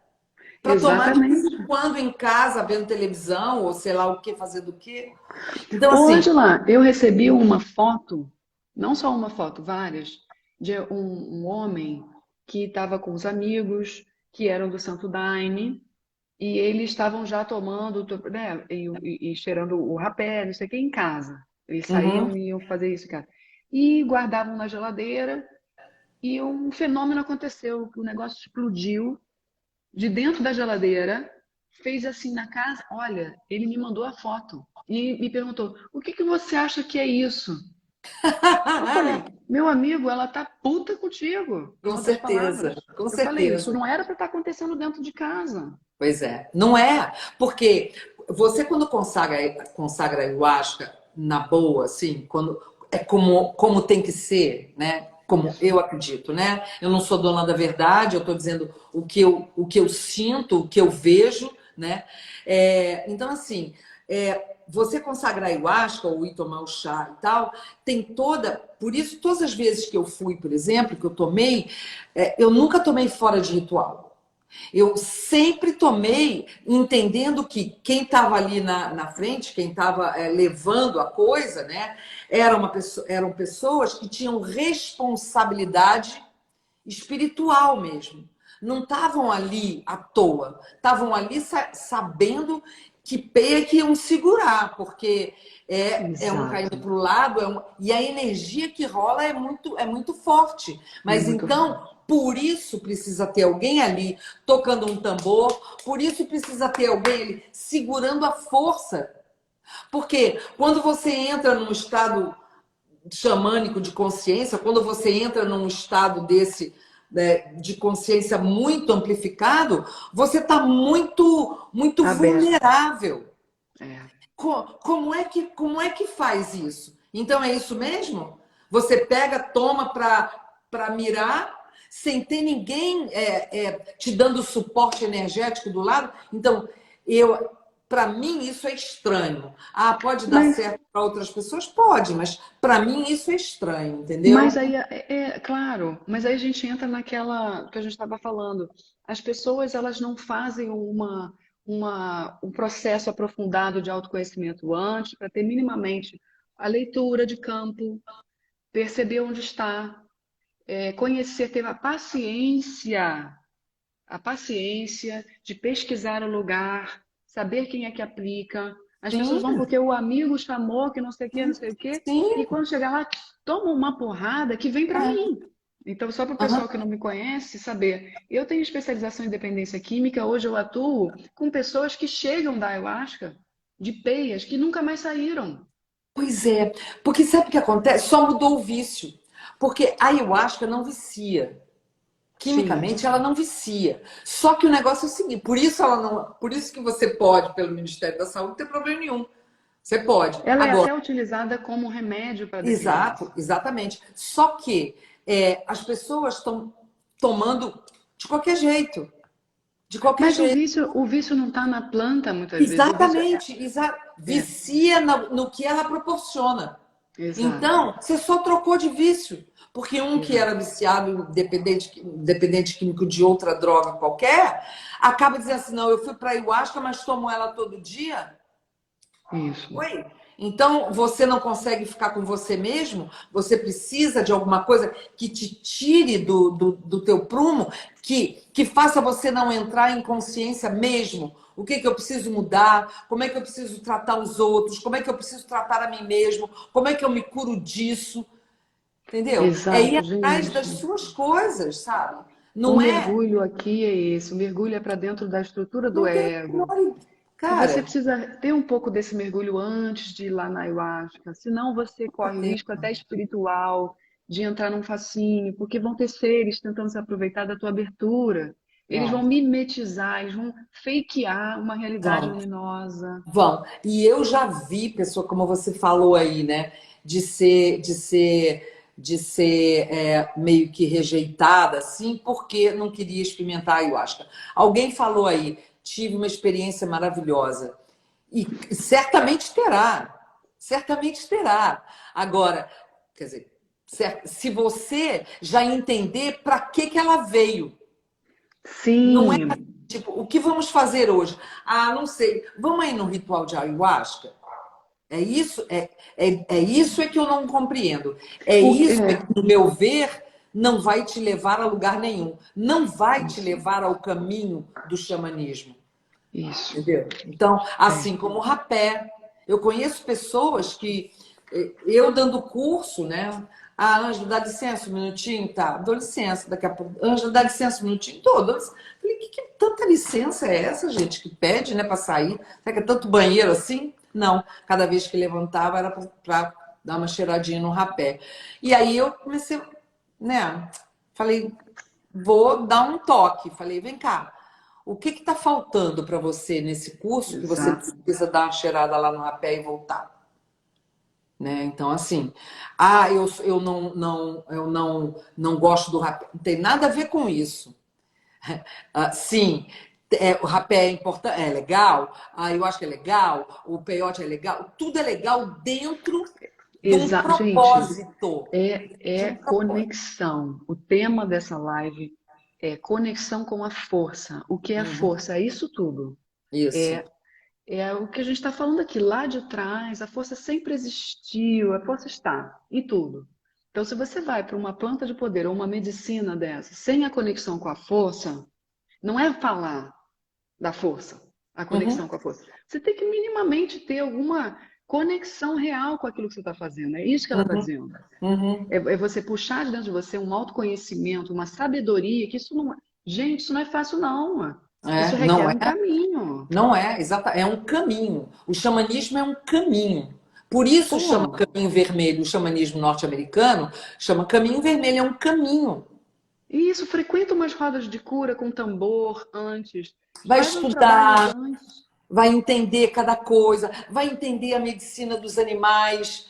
Para tomar de vez Exatamente. em quando em casa, vendo televisão, ou sei lá o que, fazendo o quê. Então, Ô, assim, Angela, eu recebi uma foto, não só uma foto, várias, de um homem que estava com os amigos que eram do Santo Daime e eles estavam já tomando, né, e cheirando o rapé, não sei o que, em casa. Eles uhum. saíam e iam fazer isso em casa. E guardavam na geladeira e um fenômeno aconteceu, o negócio explodiu de dentro da geladeira, fez assim na casa. Olha, ele me mandou a foto e me perguntou: o que que você acha que é isso? Eu falei: meu amigo, ela tá puta contigo, em Com outras certeza, palavras. com Eu falei: isso certeza. não era para estar acontecendo dentro de casa. Pois é, não é, porque você quando consagra a ayahuasca na boa, assim, quando é como tem que ser, né? Como eu acredito, né? Eu não sou dona da verdade, eu estou dizendo o que eu sinto, o que eu vejo, né? Então, assim, você consagrar a ayahuasca ou ir tomar o chá e tal, tem toda. Por isso, todas as vezes que eu fui, por exemplo, que eu tomei, eu nunca tomei fora de ritual. Eu sempre tomei entendendo que quem estava ali na frente, quem estava levando a coisa, né, eram pessoas que tinham responsabilidade espiritual mesmo. Não estavam ali à toa, estavam ali sabendo que pé que iam segurar, porque é um caindo Exato. para o lado, e a energia que rola é muito forte. É Mas muito então, forte. por isso precisa ter alguém ali tocando um tambor, por isso precisa ter alguém ali segurando a força. Porque quando você entra num estado xamânico de consciência, quando você entra num estado desse, né, de consciência muito amplificado, você está muito, muito Aberto. vulnerável. É. Como é que faz isso? Então é isso mesmo? Você pega, toma para mirar, sem ter ninguém te dando suporte energético do lado. Então, para mim, isso é estranho. Ah, pode dar Mas certo para outras pessoas? Pode, mas para mim isso é estranho, Mas entendeu? aí, claro, mas aí a gente entra naquela que a gente estava falando. As pessoas, elas não fazem um processo aprofundado de autoconhecimento antes, para ter minimamente a leitura de campo, perceber onde está, conhecer, ter a paciência de pesquisar o lugar, saber quem é que aplica. As pessoas vão Sim, porque o amigo chamou, que não sei o quê, não sei o quê, e sim. quando chegar lá, toma uma porrada que vem para É. mim. Então, só para o pessoal Aham. que não me conhece saber, eu tenho especialização em dependência química, hoje eu atuo com pessoas que chegam da ayahuasca, de peias, que nunca mais saíram. Pois é, porque sabe o que acontece? Só mudou o vício. Porque a ayahuasca não vicia. Sim, Quimicamente ela não vicia. Só que o negócio é o seguinte, por isso que você pode, pelo Ministério da Saúde, não ter problema nenhum. Você pode. ela é Agora, até utilizada como remédio para exato, dependência. exatamente. Só que as pessoas estão tomando de qualquer jeito. De qualquer Mas jeito. o vício não está na planta, muitas vezes. O vício Exatamente. é, Vicia no que ela proporciona. exato, Então, você só trocou de vício. Porque um que era exato. viciado, dependente químico de outra droga qualquer, acaba dizendo assim: não, eu fui para a ayahuasca, mas tomo ela todo dia. Isso. Oi? Então, você não consegue ficar com você mesmo? Você precisa de alguma coisa que te tire do teu prumo, que faça você não entrar em consciência mesmo. O que eu preciso mudar? Como é que eu preciso tratar os outros? Como é que eu preciso tratar a mim mesmo? Como é que eu me curo disso? Entendeu? É ir Exato, atrás das gente. suas coisas, sabe? O Não é. mergulho aqui é esse, o mergulho é para dentro da estrutura do Não tem ego. menor. E você Cara, precisa ter um pouco desse mergulho antes de ir lá na ayahuasca, senão você corre o tem. risco até espiritual de entrar num fascínio, porque vão ter seres tentando se aproveitar da tua abertura. Eles vão Vão, mimetizar, eles vão fakear uma realidade vão. luminosa. Vão. E eu já vi pessoa, como você falou aí, né? De ser meio que rejeitada, assim, porque não queria experimentar a ayahuasca. Alguém falou aí, tive uma experiência maravilhosa. E certamente terá. Certamente terá. Agora, quer dizer, se você já entender para que ela veio. Não é Sim, tipo, o que vamos fazer hoje? Ah, não sei. Vamos aí no ritual de ayahuasca? É isso é que eu não compreendo. É isso é é, que, no meu ver, não vai te levar a lugar nenhum. Não vai te isso, levar ao caminho do xamanismo. isso. Entendeu? Então, É. assim como o rapé, eu conheço pessoas que eu dando curso, né? Ah, Ângela, dá licença um minutinho? Tá, dou licença daqui a pouco. Ângela, dá licença um minutinho? Falei, que tanta licença é essa, gente, que pede, né, para sair? Será que é tanto banheiro assim? Não, cada vez que levantava era para dar uma cheiradinha no rapé. E aí eu comecei, né? Falei, vou dar um toque. Falei, vem cá, o que está faltando para você nesse curso que você Exato. precisa dar uma cheirada lá no rapé e voltar? Né? Então, assim, eu não gosto do rapé. Não tem nada a ver com isso. Sim, o rapé é importante, é legal, eu acho que é legal, o peiote é legal, tudo é legal dentro de um Gente, propósito. De é um propósito. conexão. O tema dessa live é conexão com a força. O que é Uhum. força? É isso tudo. Isso. É, é o que a gente está falando aqui. Lá de trás, a força sempre existiu, a força está em tudo. Então, se você vai para uma planta de poder ou uma medicina dessa, sem a conexão com a força, não é falar da força, a conexão Uhum. com a força. Você tem que minimamente ter alguma conexão real com aquilo que você está fazendo. É isso que ela está Uhum. dizendo. Uhum. É você puxar de dentro de você um autoconhecimento, uma sabedoria, que isso não é. Gente, isso não é fácil, não. Isso requer Não um é. caminho. Não é, é um caminho. O xamanismo é um caminho. Por isso chama Pô, caminho vermelho. O xamanismo norte-americano chama caminho vermelho, é um caminho. e isso, frequenta umas rodas de cura com tambor antes. Vai Faz uns trabalhos estudar, antes. vai entender cada coisa, vai entender a medicina dos animais,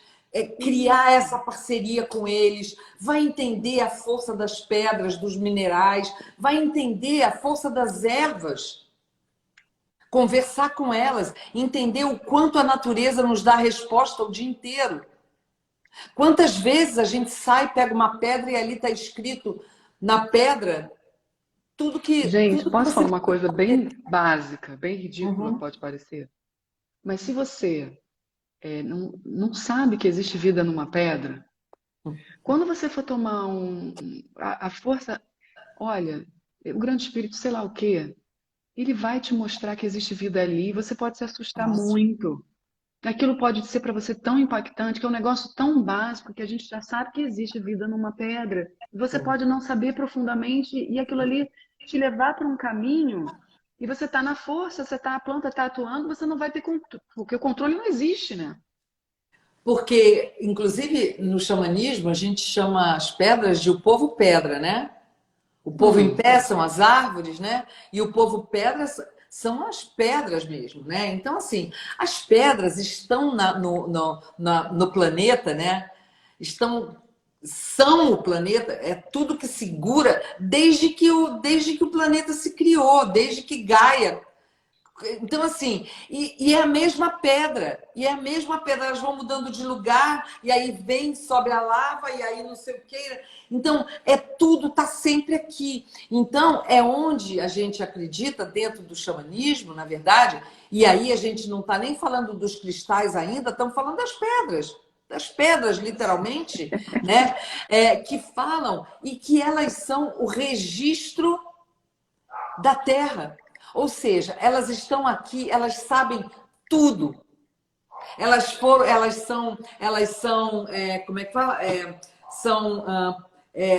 criar Isso. essa parceria com eles, vai entender a força das pedras, dos minerais, vai entender a força das ervas. Conversar com elas, entender o quanto a natureza nos dá resposta o dia inteiro. Quantas vezes a gente sai, pega uma pedra e ali está escrito na pedra Gente, tudo que posso você. falar uma coisa bem básica, bem ridícula, Uhum. pode parecer? Mas se você não sabe que existe vida numa pedra, quando você for tomar a força, olha, o grande espírito, sei lá o quê, ele vai te mostrar que existe vida ali e você pode se assustar Nossa. muito. Aquilo pode ser para você tão impactante, que é um negócio tão básico que a gente já sabe que existe vida numa pedra. Você pode não saber profundamente e aquilo ali te levar para um caminho e você está na força, a planta está atuando, você não vai ter controle, porque o controle não existe, né? Porque, inclusive, no xamanismo, a gente chama as pedras de o povo pedra, né? O povo em Hum, pé são as árvores, né? E o povo pedra são as pedras mesmo, né? Então, assim, as pedras estão no planeta, né? Estão, são o planeta, é tudo que segura desde que o planeta se criou, desde que Gaia. Então, assim, é a mesma pedra, e é a mesma pedra, elas vão mudando de lugar, e aí vem, sobe a lava, e aí não sei o quê. Então, tudo está sempre aqui. Então, é onde a gente acredita, dentro do xamanismo, na verdade, e aí a gente não está nem falando dos cristais ainda, estamos falando das pedras, literalmente, né? Que falam e que elas são o registro da Terra. Ou seja, elas estão aqui, elas sabem tudo. Como é que fala?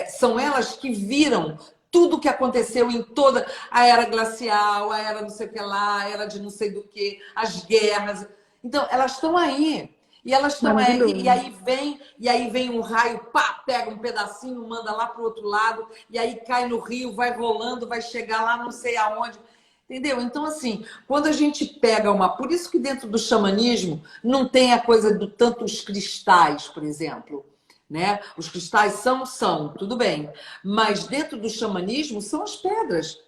São elas que viram tudo o que aconteceu em toda a era glacial, a era não sei o que lá, a era de não sei do que, as guerras. Então, elas estão aí. E elas estão aí, maravilhoso. e aí vem um raio, pá, pega um pedacinho, manda lá para o outro lado, e aí cai no rio, vai rolando, vai chegar lá não sei aonde. Entendeu? Então, assim, quando a gente pega uma. Por isso que dentro do xamanismo não tem a coisa do tantos cristais, por exemplo. Né? Os cristais são, tudo bem. Mas dentro do xamanismo são as pedras.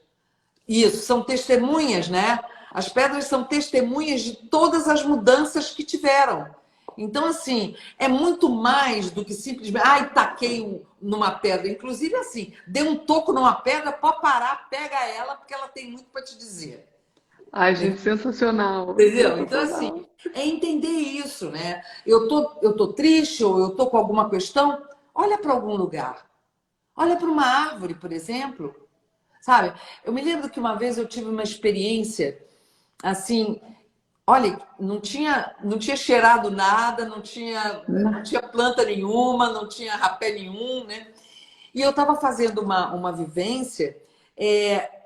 Isso, são testemunhas, né? As pedras são testemunhas de todas as mudanças que tiveram. Então, assim, é muito mais do que simplesmente, ai, taquei numa pedra. Inclusive, assim, dê um toco numa pedra, pode parar, pega ela, porque ela tem muito para te dizer. Ai, gente, sensacional. Entendeu? Então, assim, Sensacional. é entender isso, né? Eu tô triste ou eu tô com alguma questão, olha para algum lugar. Olha para uma árvore, por exemplo. Sabe? Eu me lembro que uma vez eu tive uma experiência assim, olha, não tinha cheirado nada, não tinha planta nenhuma, não tinha rapé nenhum, né? E eu estava fazendo uma vivência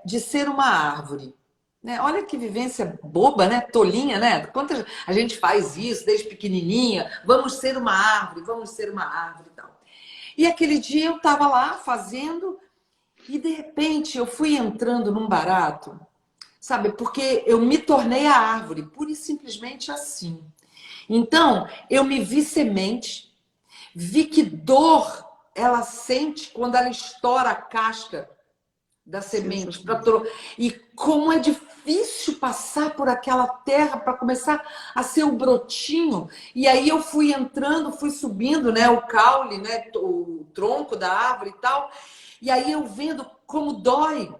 de ser uma árvore. Né? Olha que vivência boba, né? Tolinha, né? Quanto a gente faz isso desde pequenininha? Vamos ser uma árvore, vamos ser uma árvore e tal. E aquele dia eu estava lá fazendo e de repente eu fui entrando num barato, sabe? Porque eu me tornei a árvore, pura e simplesmente assim. Então, eu me vi semente, vi que dor ela sente quando ela estoura a casca da semente. Sensacional. E como é difícil passar por aquela terra para começar a ser o brotinho. E aí eu fui entrando, fui subindo, né, o caule, né, o tronco da árvore e tal. E aí eu vendo como dói.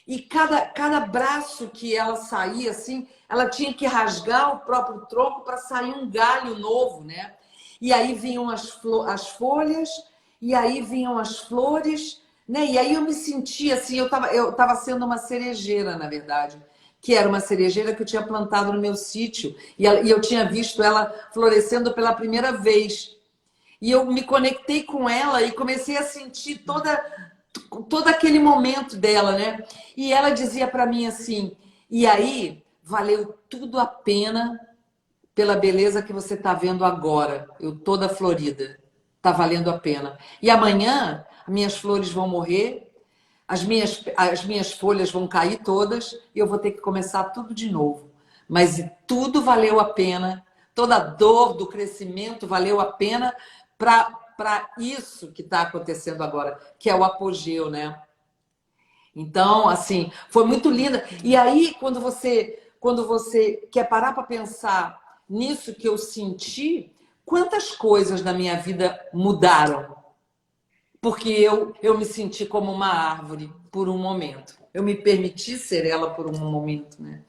E cada braço que ela saía, assim, ela tinha que rasgar o próprio tronco para sair um galho novo, né? E aí vinham as folhas, e aí vinham as flores, né? E aí eu me sentia assim, eu tava sendo uma cerejeira, na verdade, que era uma cerejeira que eu tinha plantado no meu sítio, e eu tinha visto ela florescendo pela primeira vez. E eu me conectei com ela e comecei a sentir todo aquele momento dela, né? E ela dizia para mim assim: e aí valeu tudo a pena pela beleza que você está vendo agora. Eu toda florida, tá valendo a pena. E amanhã minhas flores vão morrer, as minhas folhas vão cair todas e eu vou ter que começar tudo de novo. Mas tudo valeu a pena, toda a dor do crescimento valeu a pena para isso que está acontecendo agora, que é o apogeu, né? Então, assim, foi muito linda. E aí, quando você quer parar para pensar nisso que eu senti, quantas coisas na minha vida mudaram? Porque eu me senti como uma árvore por um momento. Eu me permiti ser ela por um momento, né?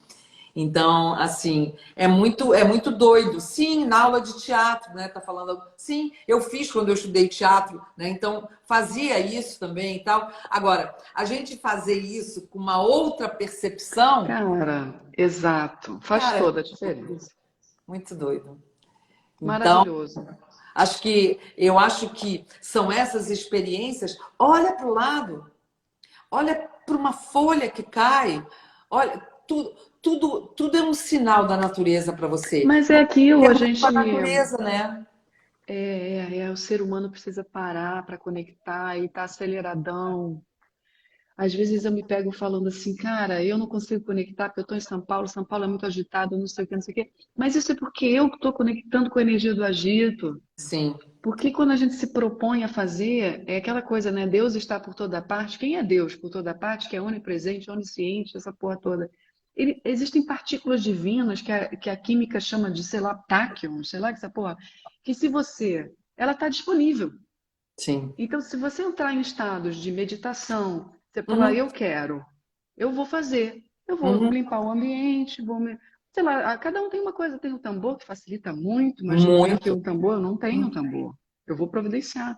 Então, assim, é muito doido. Sim, na aula de teatro, né? Tá falando. Sim, eu fiz quando eu estudei teatro, né? Então, fazia isso também e tal. Agora, a gente fazer isso com uma outra percepção, Cara, exato. Faz cara, é toda a diferença. muito doido. Então, Maravilhoso. eu acho que são essas experiências. Olha para o lado, olha para uma folha que cai, olha, tudo é um sinal da natureza para você. Mas é aquilo, É a muito a gente. natureza, né? O ser humano precisa parar para conectar e tá aceleradão. Às vezes eu me pego falando assim, cara, eu não consigo conectar porque eu estou em São Paulo é muito agitado, não sei o que, não sei o que. Mas isso é porque eu estou conectando com a energia do agito. Sim, Porque quando a gente se propõe a fazer, é aquela coisa, né? Deus está por toda parte. Quem é Deus por toda parte? Que é onipresente, onisciente, essa porra toda. Existem partículas divinas que a química chama de, sei lá, táquion, sei lá que essa porra, que se você... Ela está disponível. sim. Então, se você entrar em estados de meditação, você falar, Uhum, eu quero, eu vou fazer, eu vou uhum. limpar o ambiente, sei lá, cada um tem uma coisa, tem um tambor que facilita muito, imagina, eu Muito. tenho um tambor, eu não tenho um tambor, eu vou providenciar.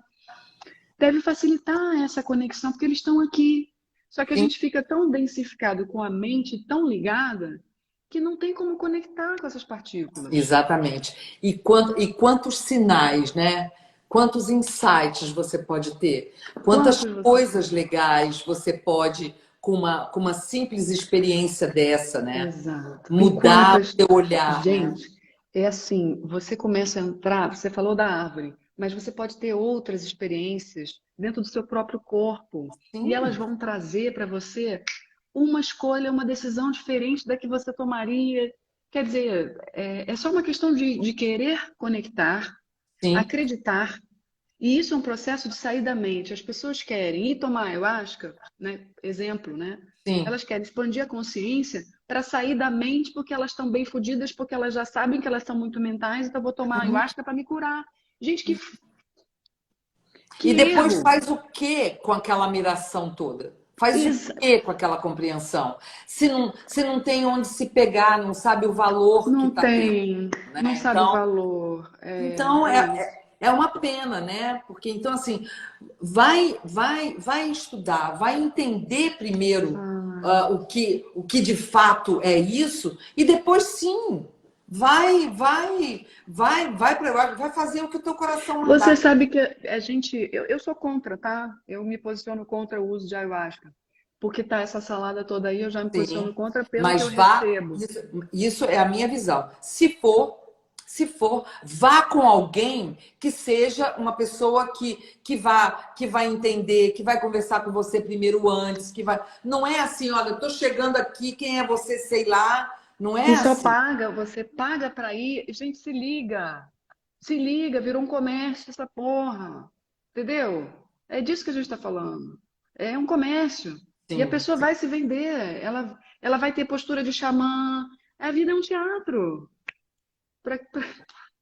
Deve facilitar essa conexão, porque eles estão aqui. Só que a Sim, gente fica tão densificado com a mente tão ligada que não tem como conectar com essas partículas. exatamente. E quantos sinais, né? Quantos insights você pode ter? Quantas Quantos você coisas legais você pode, com uma simples experiência dessa, né? Exato. E Mudar o quantas. seu olhar, né? Gente, é assim, você começa a entrar, você falou da árvore, mas você pode ter outras experiências dentro do seu próprio corpo. E elas Sim, vão trazer para você uma escolha, uma decisão diferente da que você tomaria. Quer dizer, é só uma questão de querer conectar, sim, acreditar. E isso é um processo de sair da mente. As pessoas querem ir tomar ayahuasca, né? Exemplo, né? sim. Elas querem expandir a consciência para sair da mente, porque elas estão bem fodidas, porque elas já sabem que elas são muito mentais, então eu vou tomar ayahuasca para me curar. Gente, E que depois erro! faz o que com aquela miração toda? Faz o Isso que com aquela compreensão? Se não tem onde se pegar, não sabe o valor que não está tendo, tem, não né? sabe o valor. Então É isso. é uma pena, né? Porque então assim, vai estudar, vai entender primeiro Ai. o que de fato é isso e depois sim, vai fazer o que o teu coração Você mandar. sabe que a gente, eu sou contra, tá? Eu me posiciono contra o uso de ayahuasca. Porque tá essa salada toda aí, eu já me posiciono Sim, contra pelo que eu mas vá, recebo. isso é a minha visão. Se for, vá com alguém que seja uma pessoa que vai entender, que vai conversar com você primeiro antes, que vai. Não é assim, olha, eu tô chegando aqui, quem é você, sei lá. Não é E só assim. paga, você paga para ir. Gente, se liga. Se liga, virou um comércio essa porra. Entendeu? É disso que a gente está falando. É um comércio. E a Sim, pessoa sim. vai se vender. Ela vai ter postura de xamã. A vida é um teatro.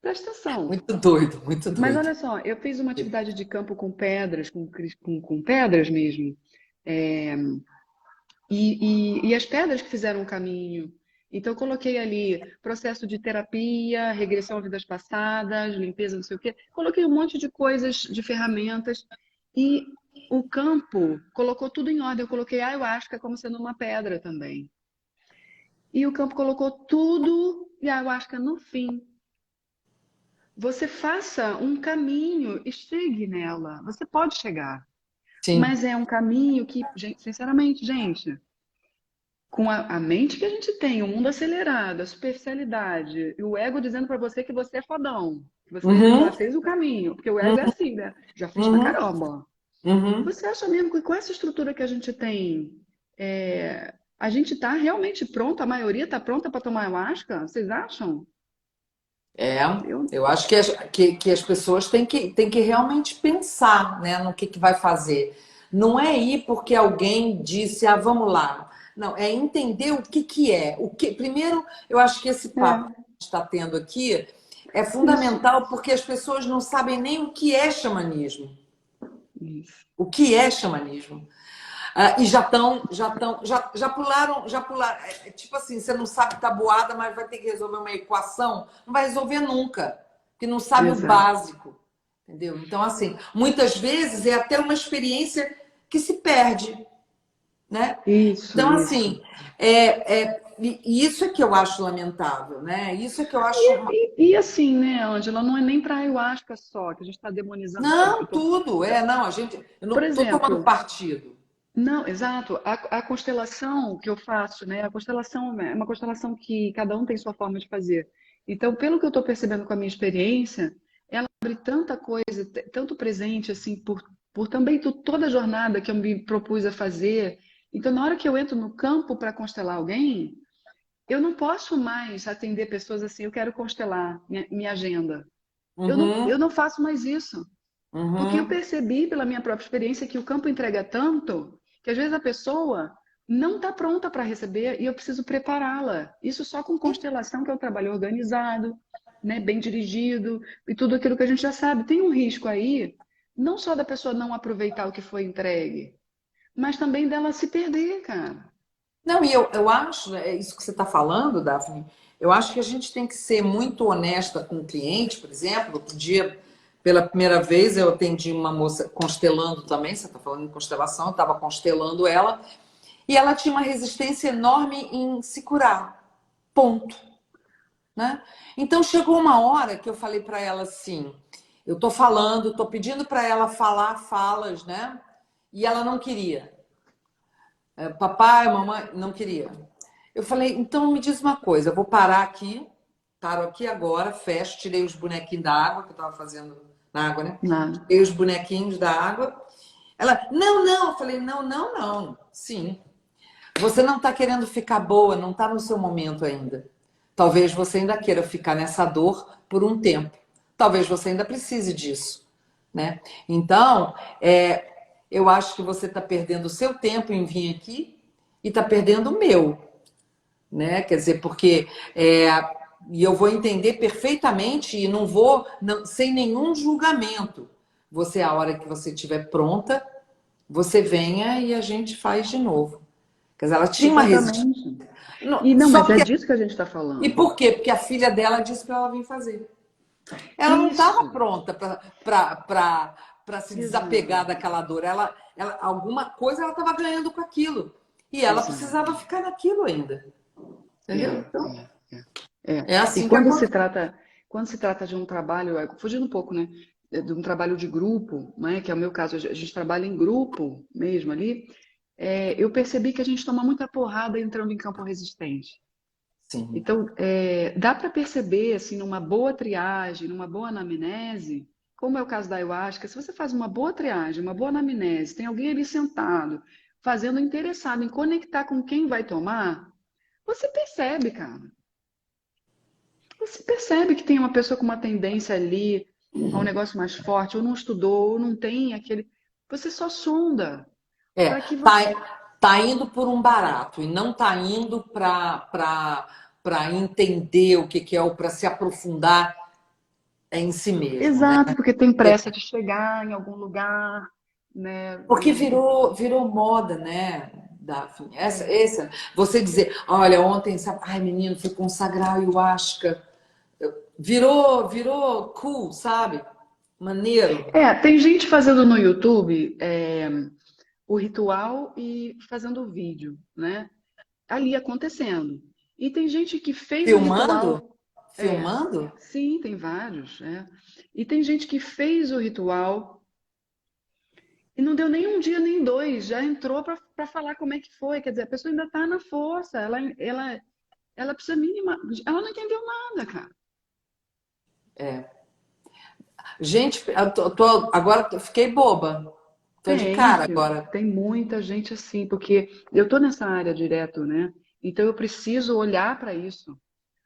Presta atenção. Muito doido, muito Mas doido. olha só, eu fiz uma atividade de campo com pedras, com pedras mesmo. É, e as pedras que fizeram o caminho. Então, eu coloquei ali processo de terapia, regressão a vidas passadas, limpeza, não sei o quê. Coloquei um monte de coisas, de ferramentas. E o campo colocou tudo em ordem. Eu coloquei ayahuasca como sendo uma pedra também. E o campo colocou tudo e a ayahuasca no fim. Você faça um caminho e chegue nela. Você pode chegar. Sim. Mas é um caminho que, sinceramente, gente, com a mente que a gente tem, o mundo acelerado, a superficialidade, e o ego dizendo pra você que você é fodão, que você já Uhum, fez o caminho, porque o ego é uhum, assim, né? Já fiz pra uhum, caramba. uhum. Você acha mesmo que com essa estrutura que a gente tem, a gente tá realmente pronto? A maioria tá pronta para tomar ayahuasca? Vocês acham? É, Eu, eu acho que as pessoas têm que realmente pensar, né, no que vai fazer. Não é ir porque alguém disse, ah, vamos lá. Não, é entender o que é. Primeiro, eu acho que esse papo que é, a gente está tendo aqui é isso, fundamental porque as pessoas não sabem nem o que é xamanismo. isso. O que é xamanismo? E já pularam. Tipo assim, você não sabe tabuada, mas vai ter que resolver uma equação, não vai resolver nunca, porque não sabe o Exato. básico, entendeu? Então, assim, muitas vezes é até uma experiência que se perde, né? Isso, Então, isso. assim, e isso é que eu acho lamentável, né? Isso é que eu acho. E assim, né, Ângela, não é nem para ayahuasca só, que a gente está demonizando. Não, tudo, não, eu Por não estou tomando exemplo, partido. não, exato, a constelação que eu faço, né, a constelação é uma constelação que cada um tem sua forma de fazer. Então, pelo que eu estou percebendo com a minha experiência, ela abre tanta coisa, tanto presente, assim, por também toda a jornada que eu me propus a fazer. Então, na hora que eu entro no campo para constelar alguém, eu não posso mais atender pessoas assim, eu quero constelar minha agenda. Eu Uhum, não faço mais isso. Porque eu uhum. percebi pela minha própria experiência que o campo entrega tanto que às vezes a pessoa não está pronta para receber e eu preciso prepará-la. Isso só com constelação, que é um trabalho organizado, né, bem dirigido e tudo aquilo que a gente já sabe. Tem um risco aí, não só da pessoa não aproveitar o que foi entregue, mas também dela se perder, cara. Não, e eu acho, é isso que você está falando, Daphne, eu acho que a gente tem que ser muito honesta com o cliente, por exemplo. Outro dia, pela primeira vez, eu atendi uma moça constelando também, você está falando em constelação, eu estava constelando ela, e ela tinha uma resistência enorme em se curar, ponto, né? Então chegou uma hora que eu falei para ela assim, eu estou falando, estou pedindo para ela falar falas, né? E ela não queria. Papai, mamãe, não queria. Eu falei, então me diz uma coisa, eu vou parar aqui, paro aqui agora, fecho, tirei os bonequinhos da água, que eu estava fazendo na água, né? Nada. Tirei os bonequinhos da água. Ela, não, não. Eu falei, não, não, não. Sim. Você não está querendo ficar boa, não está no seu momento ainda. Talvez você ainda queira ficar nessa dor por um tempo. Talvez você ainda precise disso, né? Então, eu acho que você está perdendo o seu tempo em vir aqui e está perdendo o meu. né? Quer dizer, porque e eu vou entender perfeitamente e não vou sem nenhum julgamento. Você, a hora que você estiver pronta, você venha e a gente faz de novo. Quer dizer, ela tinha uma resistência. Exatamente. E não, Só mas é que disso que a gente está e falando. por quê? Porque a filha dela disse para ela vir fazer. Ela não estava Isso. pronta para se desapegar Exato. daquela dor. Alguma coisa ela estava ganhando com aquilo. E ela precisava Exato. ficar naquilo ainda. Entendeu? É, Então, é. é E assim que acontece. quando se trata de um trabalho, fugindo um pouco, né, de um trabalho de grupo, né, que é o meu caso, a gente trabalha em grupo mesmo ali, eu percebi que a gente toma muita porrada entrando em campo resistente. Sim. Então, dá para perceber, assim, numa boa triagem, numa boa anamnese, como é o caso da ayahuasca, se você faz uma boa triagem, uma boa anamnese, tem alguém ali sentado, fazendo interessado em conectar com quem vai tomar, você percebe, cara. Você percebe que tem uma pessoa com uma tendência ali a um negócio mais forte, ou não estudou, ou não tem aquele. Você só sonda É, para que você. tá indo por um barato e não tá indo para entender o que é ou para se aprofundar em si mesmo, né? Exato, porque tem pressa de chegar em algum lugar, né? Porque virou moda, né? Daphne? Você dizer, olha, ontem, sabe, ai menino, fui consagrar ayahuasca. Virou cool, sabe? Maneiro. Tem gente fazendo no YouTube o ritual e fazendo o vídeo, né? Ali acontecendo. E tem gente que fez o Filmando? ritual. É, Filmando? sim, tem vários. E tem gente que fez o ritual e não deu nem um dia nem dois, já entrou para falar como é que foi. Quer dizer, a pessoa ainda está na força, ela precisa mínima. Ela não entendeu nada, cara. Gente, agora eu fiquei boba. Tô de Tem, cara filho, agora. tem muita gente assim, porque eu tô nessa área direto, né? Então eu preciso olhar para isso.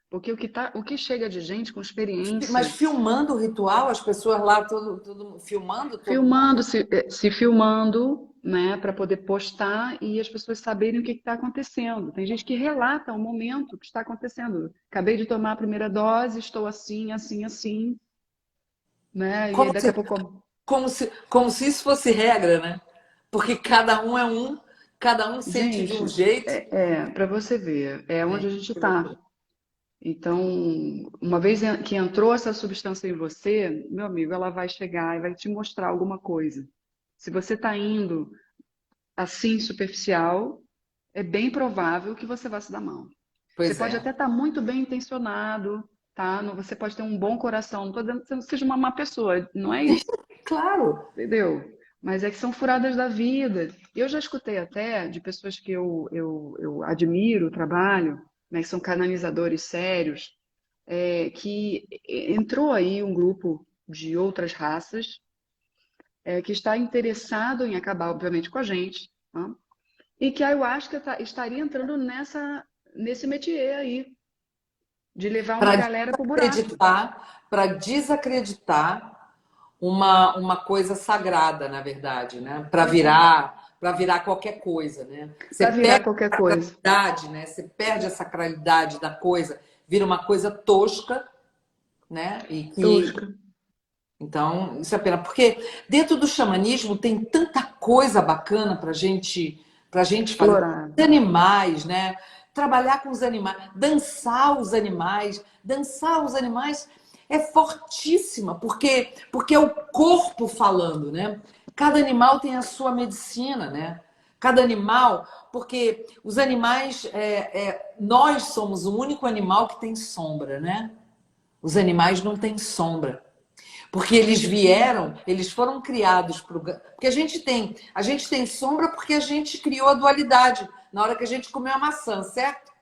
Porque o que chega de gente com Mas experiência, filmando o ritual, as pessoas lá, filmando todo mundo? filmando, se filmando, né, para poder postar e as pessoas saberem o que está acontecendo. Tem gente que relata o momento que está acontecendo. Acabei de tomar a primeira dose, estou assim, assim, assim, né? E aí Como daqui a se, pouco. como se isso fosse regra, né? Porque cada um sente de um Gente, jeito. para você ver, é onde a Gente, gente que está. loucura. Então, uma vez que entrou essa substância em você, meu amigo, ela vai chegar e vai te mostrar alguma coisa. Se você está indo assim superficial, é bem provável que você vá se dar mal. Você Pois pode é. até estar muito bem intencionado, tá? Você pode ter um bom coração. Não estou dizendo que você seja uma má pessoa, não é isso, Claro. entendeu? Mas é que são furadas da vida. Eu já escutei até de pessoas que eu admiro o trabalho, né, que são canalizadores sérios, que entrou aí um grupo de outras raças que está interessado em acabar, obviamente, com a gente, tá? E que a ayahuasca estaria entrando nesse métier aí, de levar uma galera pro buraco. Para desacreditar uma coisa sagrada, na verdade, né? Exato. Para virar qualquer coisa, né? Você Para virar perde qualquer a coisa. sacralidade, né? Você perde a sacralidade da coisa, vira uma coisa tosca, né? Tosca. Então, isso é pena, porque dentro do xamanismo tem tanta coisa bacana para gente fazer. Explorar. Os animais, né? Trabalhar com os animais, dançar os animais é fortíssima, porque é o corpo falando, né? Cada animal tem a sua medicina, né? Cada animal, porque os animais, nós somos o único animal que tem sombra, né? Os animais não têm sombra. Porque eles foram criados porque a gente tem sombra porque a gente criou a dualidade na hora que a gente comeu a maçã, certo?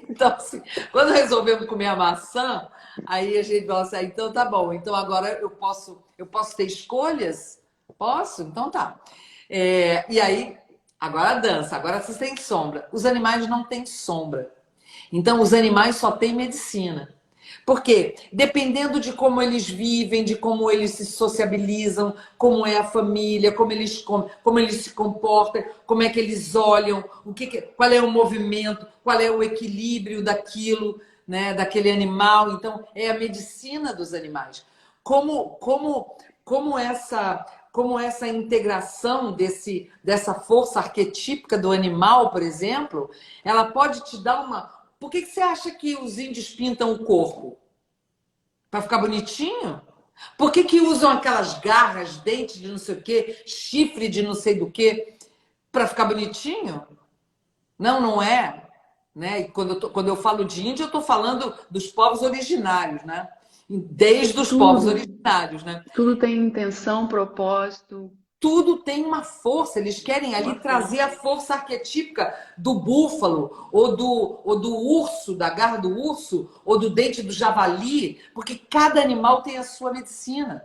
Então, assim, quando resolvemos comer a maçã, aí a gente falou assim, então tá bom, então agora eu posso ter escolhas? Posso? Então tá. E aí, agora dança, agora vocês têm sombra. Os animais não têm sombra. Então, os animais só têm medicina. Porque dependendo de como eles vivem, de como eles se sociabilizam, como é a família, como eles se comportam, como é que eles olham, qual é o movimento, qual é o equilíbrio daquilo, né, daquele animal. Então, é a medicina dos animais. Como essa integração dessa força arquetípica do animal, por exemplo, ela pode te dar uma. Por que você acha que os índios pintam o corpo? Para ficar bonitinho? Por que usam aquelas garras, dentes de não sei o quê, chifre de não sei do quê, para ficar bonitinho? Não, não é. Né? E quando eu falo de índio, eu estou falando dos povos originários, né? Desde os povos Tudo, originários, né? tudo tem intenção, propósito, Tudo tem uma força, eles querem ali uma trazer a força. força arquetípica do búfalo, ou do urso, da garra do urso, ou do dente do javali, porque cada animal tem a sua medicina.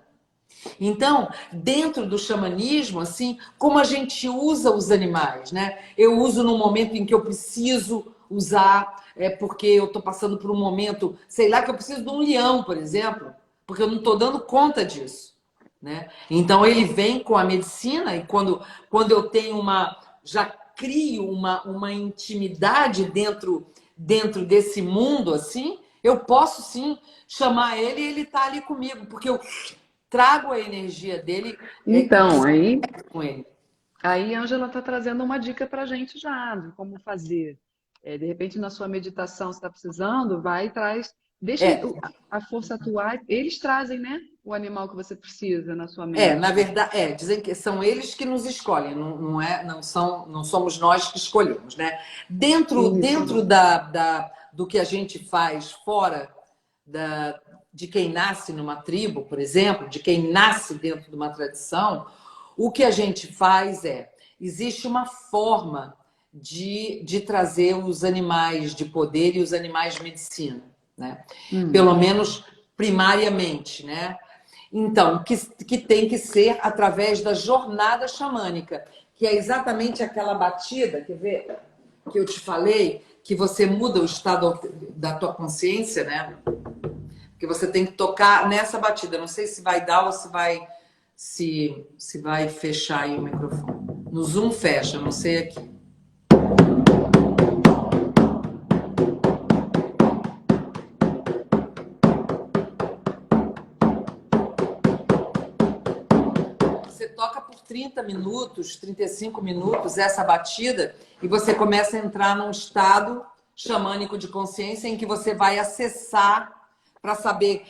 Então, dentro do xamanismo, assim, como a gente usa os animais, né? Eu uso no momento em que eu preciso usar, porque eu estou passando por um momento, sei lá, que eu preciso de um leão, por exemplo, porque eu não estou dando conta disso, né? Então, ele vem com a medicina e quando eu tenho já crio uma intimidade dentro desse mundo, assim, eu posso sim chamar ele e ele está ali comigo, porque eu trago a energia dele e Então, com ele. aí a Ângela está trazendo uma dica para a gente já, de como fazer. De repente, na sua meditação, você está precisando, vai e traz. Deixa É, a força atuar. Eles trazem, né? O animal que você precisa na sua mente. na verdade, dizem que são eles que nos escolhem, não somos nós que escolhemos, né? Isso. Dentro do que a gente faz fora de quem nasce numa tribo, por exemplo, de quem nasce dentro de uma tradição, o que a gente faz existe uma forma de trazer os animais de poder e os animais de medicina, né? Pelo menos primariamente, né? Então, que tem que ser através da jornada xamânica, que é exatamente aquela batida, quer ver? Que eu te falei, que você muda o estado da tua consciência, né? Que você tem que tocar nessa batida. Não sei se vai dar ou se vai fechar aí o microfone. No Zoom fecha, não sei aqui. Você toca por 30 minutos, 35 minutos essa batida e você começa a entrar num estado xamânico de consciência em que você vai acessar para saber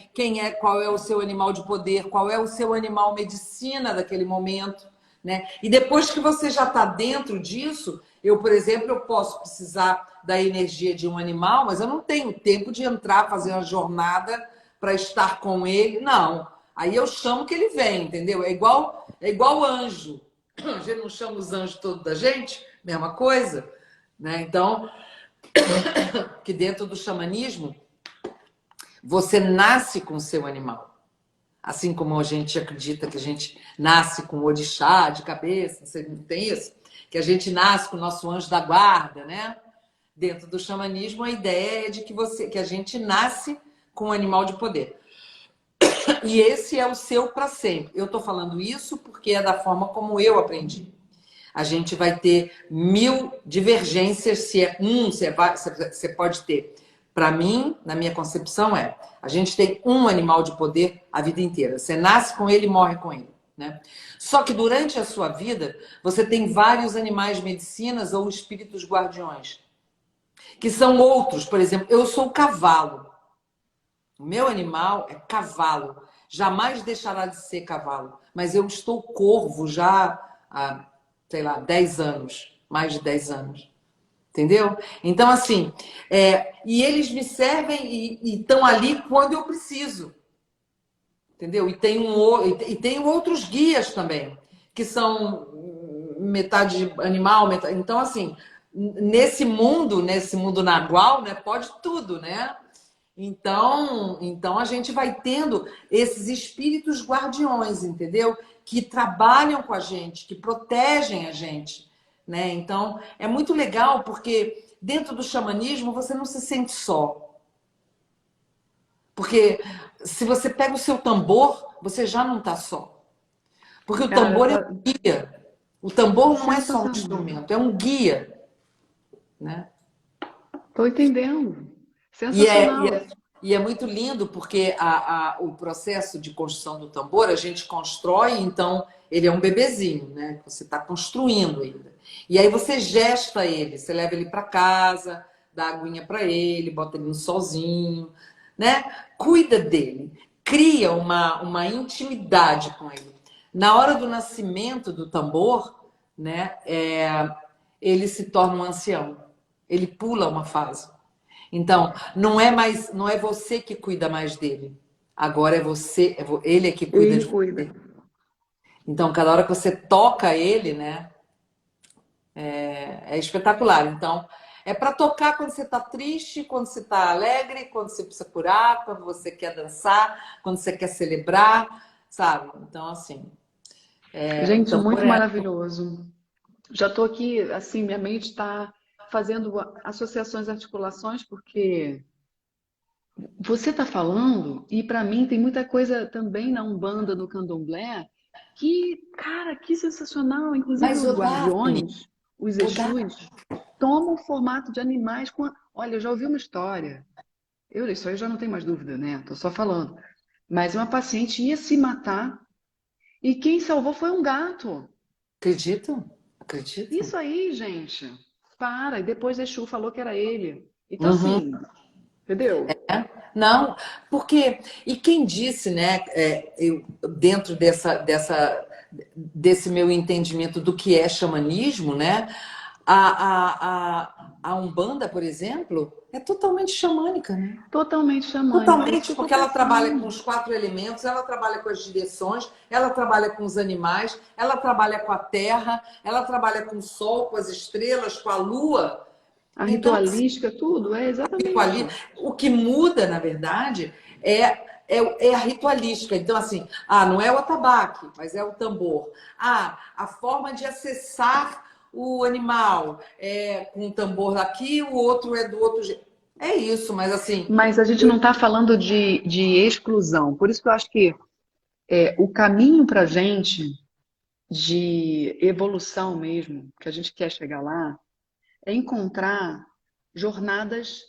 qual é o seu animal de poder, qual é o seu animal medicina daquele momento, né? E depois que você já está dentro disso, por exemplo, eu posso precisar da energia de um animal, mas eu não tenho tempo de entrar, fazer uma jornada para estar com ele, não. Aí eu chamo que ele vem, entendeu? É igual anjo. A gente não chama os anjos todos da gente, mesma coisa, né? Então, que dentro do xamanismo você nasce com o seu animal. Assim como a gente acredita que a gente nasce com o orixá de cabeça, você não tem isso? Que a gente nasce com o nosso anjo da guarda, né? Dentro do xamanismo, a ideia é de que a gente nasce com um animal de poder. E esse é o seu para sempre. Eu estou falando isso porque é da forma como eu aprendi. A gente vai ter 1000 divergências, se é você pode ter. Para mim, na minha concepção, a gente tem um animal de poder a vida inteira. Você nasce com ele e morre com ele, né? Só que durante a sua vida, você tem vários animais medicinas ou espíritos guardiões, que são outros. Por exemplo, eu sou o cavalo. O meu animal é cavalo. Jamais deixará de ser cavalo. Mas eu estou corvo já há, sei lá, 10 anos. Mais de 10 anos. Entendeu? Então, assim, e eles me servem e estão ali quando eu preciso. Entendeu? E tenho outros guias também, que são metade animal, metade. Então, assim, nesse mundo nagual, né, pode tudo, né? Então a gente vai tendo esses espíritos guardiões, entendeu? Que trabalham com a gente, que protegem a gente, né? Então é muito legal porque dentro do xamanismo você não se sente só. Porque se você pega o seu tambor, você já não está só. Porque o Cara, tambor é um guia. O tambor não é só um sensacional. instrumento, é um guia, né? Tô entendendo. E é, e Sensacional. é, e é muito lindo porque o processo de construção do tambor, a gente constrói, então ele é um bebezinho, né? Você está construindo ainda. E aí você gesta ele, você leva ele para casa, dá aguinha para ele, bota ele no solzinho, né? Cuida dele, cria uma intimidade com ele. Na hora do nascimento do tambor, né? Ele se torna um ancião, ele pula uma fase. Então, não é você que cuida mais dele. Agora é você, ele é que cuida Ele de cuida. você. Então, cada hora que você toca ele, né, é espetacular. Então, é para tocar quando você está triste, quando você está alegre, quando você precisa curar, quando você quer dançar, quando você quer celebrar, sabe? Então, assim, o Gente, tambor muito é. maravilhoso. Já estou aqui, assim, minha mente está fazendo associações, articulações, porque você está falando, e para mim tem muita coisa também na Umbanda, no Candomblé, que, cara, que sensacional. Inclusive Mas os o Daphne, guardiões, os o Daphne, Exus, tomam o formato de animais com. Olha, eu já ouvi uma história. Isso aí eu já não tenho mais dúvida, né? Tô só falando. Mas uma paciente ia se matar e quem salvou foi um gato. acreditam? Acreditam? Isso aí, gente. Para. E depois Exu falou que era ele. Então, Uhum. assim, entendeu? Não, porque e quem disse, né? Dentro desse meu entendimento do que é xamanismo, né? A Umbanda, por exemplo, é totalmente xamânica, né? Totalmente xamânica. É isso que Totalmente, eu tô porque ela trabalha com pensando. os 4 elementos, ela trabalha com as direções, ela trabalha com os animais, ela trabalha com a terra, ela trabalha com o sol, com as estrelas, com a lua. A Então, ritualística, tudo, é ali. exatamente. O que muda, na verdade, é a ritualística. Então, assim, não é o atabaque, mas é o tambor. A forma de acessar o animal é com o tambor daqui, o outro é do outro jeito. É isso, mas assim, Mas a gente não está falando de exclusão. Por isso que eu acho que o caminho para a gente de evolução mesmo, que a gente quer chegar lá, é encontrar jornadas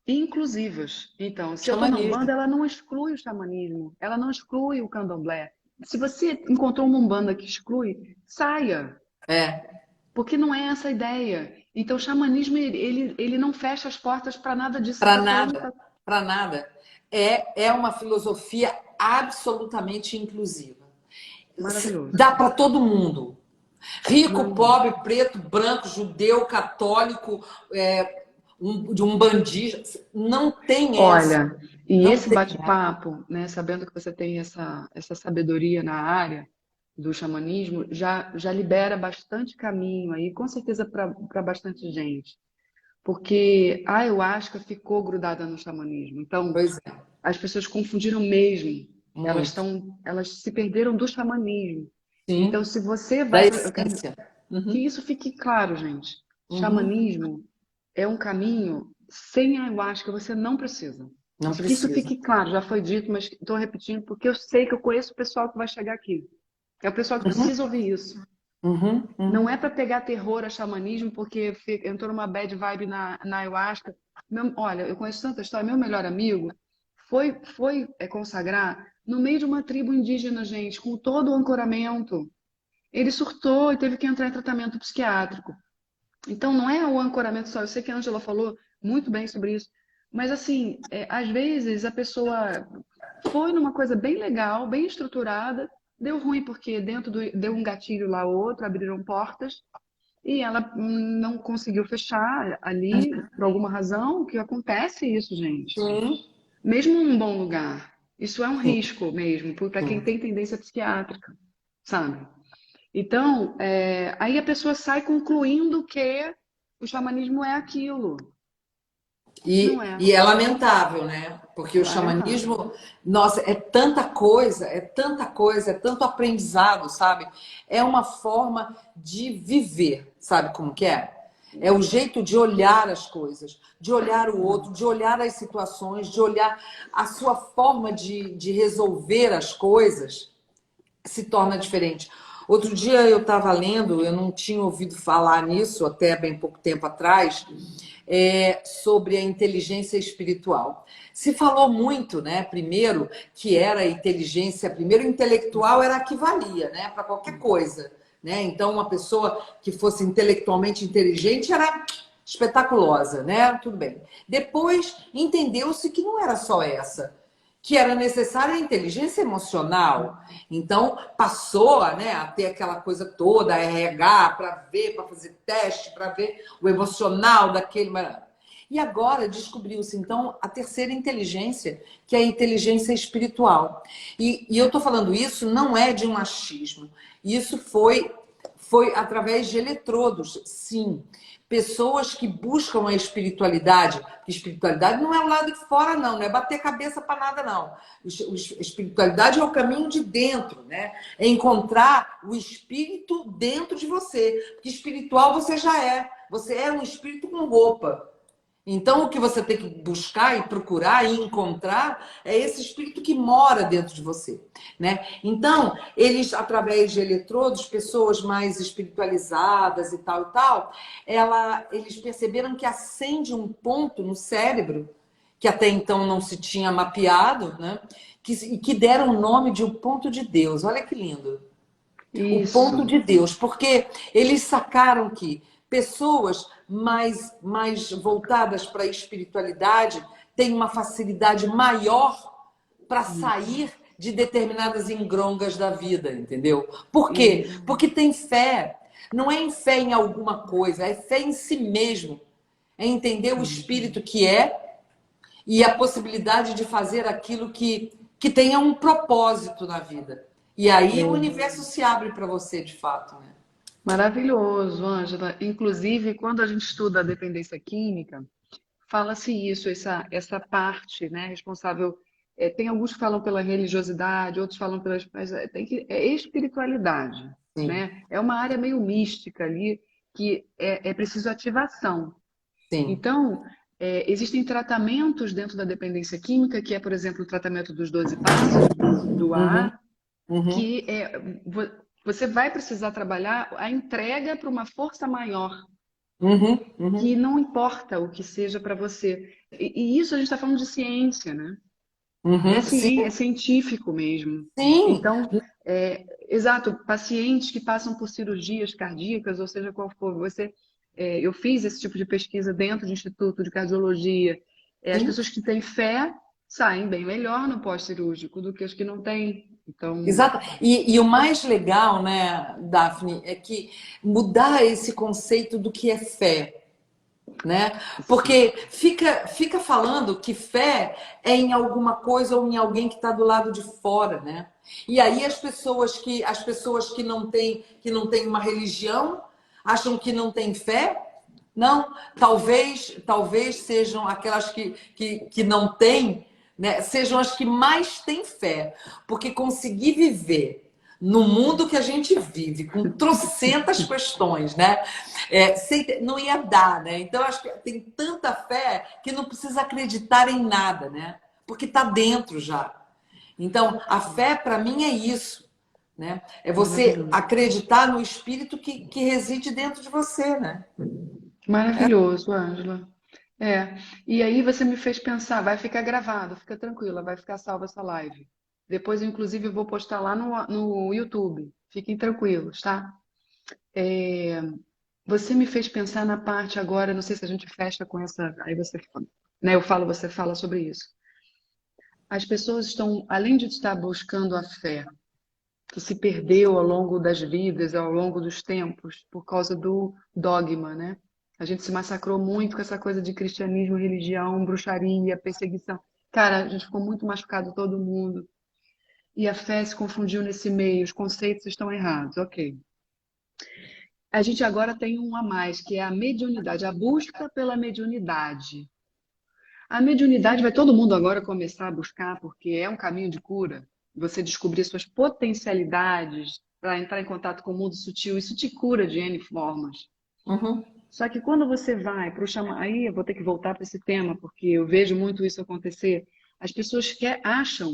inclusivas. Então, se eu estou na xamanismo. Umbanda, ela não exclui o xamanismo, ela não exclui o candomblé. Se você encontrou uma Umbanda que exclui, saia, É, porque não é essa a ideia. Então, o xamanismo, ele não fecha as portas para nada disso que você para está falando. nada, para nada. É uma filosofia absolutamente inclusiva. Maravilhoso. Dá para todo mundo. Rico, Não. pobre, preto, branco, judeu, católico, de um bandista. Não tem essa. Olha, e Não esse tem essa. bate-papo, né, sabendo que você tem essa sabedoria na área do xamanismo, já libera bastante caminho aí, com certeza para bastante gente. Porque a ayahuasca ficou grudada no xamanismo. Então, Pois é, as pessoas confundiram mesmo. muito. Elas se perderam do xamanismo. Então, Sim, se você da vai para, eu quero essência. que Uhum, isso fique claro, gente. uhum. Xamanismo é um caminho sem ayahuasca, você não precisa. Não Que isso precisa. fique claro, já foi dito, mas estou repetindo porque eu sei que eu conheço o pessoal que vai chegar aqui. É o pessoal que precisa ouvir isso. Uhum, Não uhum. é para pegar terror a xamanismo porque entrou numa bad vibe na ayahuasca. Olha, eu conheço tanta história. Meu melhor amigo foi consagrar no meio de uma tribo indígena, gente, com todo o ancoramento. Ele surtou e teve que entrar em tratamento psiquiátrico. Então, não é o ancoramento só. Eu sei que a Angela falou muito bem sobre isso. Mas, assim, às vezes a pessoa foi numa coisa bem legal, bem estruturada, deu ruim porque deu um gatilho lá ou outro, abriram portas, e ela não conseguiu fechar ali, por alguma razão, que acontece isso, gente. Sim, Mesmo num bom lugar. Isso é um sim, risco mesmo, para quem sim. tem tendência psiquiátrica, sabe? Então, aí a pessoa sai concluindo que o xamanismo é aquilo. Não é. E é lamentável, né? Porque o Lamentável. xamanismo, nossa, é tanta coisa, é tanta coisa, é tanto aprendizado, sabe? É uma forma de viver, sabe como que é? É o jeito de olhar as coisas, de olhar o outro, de olhar as situações, de olhar a sua forma de resolver as coisas se torna diferente. Outro dia eu estava lendo, eu não tinha ouvido falar nisso até bem pouco tempo atrás, sobre a inteligência espiritual. Se falou muito, né? Primeiro, que era a inteligência, primeiro, intelectual era a que valia, né? Para qualquer coisa. Né? Então, uma pessoa que fosse intelectualmente inteligente era espetaculosa, né? Tudo bem. Depois, entendeu-se que não era só essa, que era necessária a inteligência emocional. Então, passou, né, a ter aquela coisa toda, a RH, para ver, para fazer teste, para ver o emocional daquele. E agora descobriu-se, então, a terceira inteligência, que é a inteligência espiritual. E eu estou falando isso não é de um achismo. Isso foi através de eletrodos, sim. Pessoas que buscam a espiritualidade. Espiritualidade não é o lado de fora, não é bater cabeça para nada, não. Espiritualidade é o caminho de dentro, né? É encontrar o espírito dentro de você. Porque espiritual você já é. Você é um espírito com roupa. Então, o que você tem que buscar e procurar e encontrar é esse espírito que mora dentro de você, né? Então, eles, através de eletrodos, pessoas mais espiritualizadas e tal, eles perceberam que acende um ponto no cérebro, que até então não se tinha mapeado, né? Que deram o nome de o ponto de Deus. Olha que lindo. O ponto Isso. de Deus, porque eles sacaram que pessoas mais voltadas para a espiritualidade têm uma facilidade maior para Isso. sair de determinadas engrongas da vida, entendeu? Por quê? Isso. Porque tem fé. Não é em fé em alguma coisa, é fé em si mesmo. É entender o espírito que é e a possibilidade de fazer aquilo que tenha um propósito na vida. E aí o É. universo se abre para você, de fato, né? Maravilhoso, Ângela. Inclusive, quando a gente estuda a dependência química, fala-se isso, essa parte, né, responsável. Tem alguns que falam pela religiosidade, outros falam pela, mas é espiritualidade, Sim, né? É uma área meio mística ali que é preciso ativação. sim. Então, existem tratamentos dentro da dependência química, que é, por exemplo, o tratamento dos 12 passos do Uhum, AA, uhum, que você vai precisar trabalhar a entrega para uma força maior, uhum, uhum, que não importa o que seja para você. E isso a gente está falando de ciência, né? uhum. Sim, É científico mesmo. sim. Então, exato, pacientes que passam por cirurgias cardíacas, ou seja, qual for, eu fiz esse tipo de pesquisa dentro do Instituto de Cardiologia. As Sim. pessoas que têm fé saem bem melhor no pós-cirúrgico do que as que não têm. Então, Exato. E o mais legal, né, Daphne, é que mudar esse conceito do que é fé, né? assim, Porque fica falando que fé é em alguma coisa ou em alguém que está do lado de fora, né? E aí as pessoas que não têm uma religião acham que não têm fé. Não, talvez sejam aquelas que não têm, né? Sejam as que mais têm fé, porque conseguir viver no mundo que a gente vive, com trocentas questões, né? Não ia dar, né? Então, acho que tem tanta fé que não precisa acreditar em nada, né? Porque está dentro já. Então, a fé, para mim, é isso, né? É você maravilhoso. acreditar no espírito que reside dentro de você, né? Maravilhoso, Ângela. E aí você me fez pensar, vai ficar gravado, fica tranquila, vai ficar salva essa live. Depois, inclusive, eu vou postar lá no YouTube. Fiquem tranquilos, tá? É, Você me fez pensar na parte agora, não sei se a gente fecha com essa, aí você, né, eu falo, você fala sobre isso. As pessoas estão, além de estar buscando a fé, que se perdeu ao longo das vidas, ao longo dos tempos, por causa do dogma, né? A gente se massacrou muito com essa coisa de cristianismo, religião, bruxaria, perseguição. Cara, a gente ficou muito machucado todo mundo. E a fé se confundiu nesse meio, os conceitos estão errados, ok. A gente agora tem um a mais, que é a mediunidade, a busca pela mediunidade. A mediunidade vai todo mundo agora começar a buscar, porque é um caminho de cura. Você descobrir suas potencialidades para entrar em contato com o mundo sutil, isso te cura de N formas. Uhum. Só que quando você vai para o xamã, aí eu vou ter que voltar para esse tema, porque eu vejo muito isso acontecer. As pessoas acham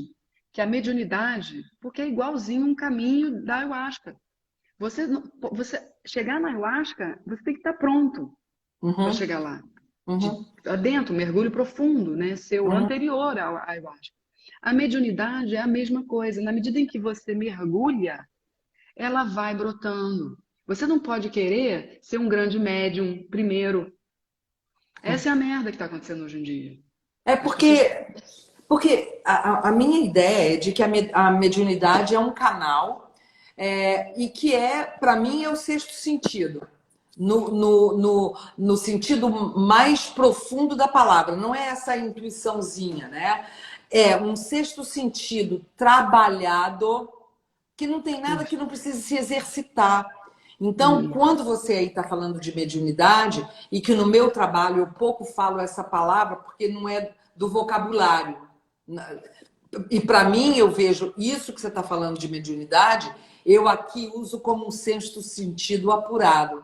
que a mediunidade, porque é igualzinho um caminho da ayahuasca. Você chegar na ayahuasca, você tem que estar pronto para Uhum, chegar lá. uhum, Dentro, mergulho profundo, né? Seu uhum. anterior à ayahuasca. A mediunidade é a mesma coisa. Na medida em que você mergulha, ela vai brotando. Você não pode querer ser um grande médium primeiro. Essa é a merda que está acontecendo hoje em dia. É As pessoas. porque a minha ideia é de que a mediunidade é um canal e que para mim, é o sexto sentido. No sentido mais profundo da palavra. Não é essa intuiçãozinha, né? É um sexto sentido trabalhado que não tem nada que Isso. não precise se exercitar. Então, Isso. quando você aí está falando de mediunidade, e que no meu trabalho eu pouco falo essa palavra, porque não é do vocabulário. E para mim, eu vejo isso que você está falando de mediunidade, eu aqui uso como um sexto sentido apurado.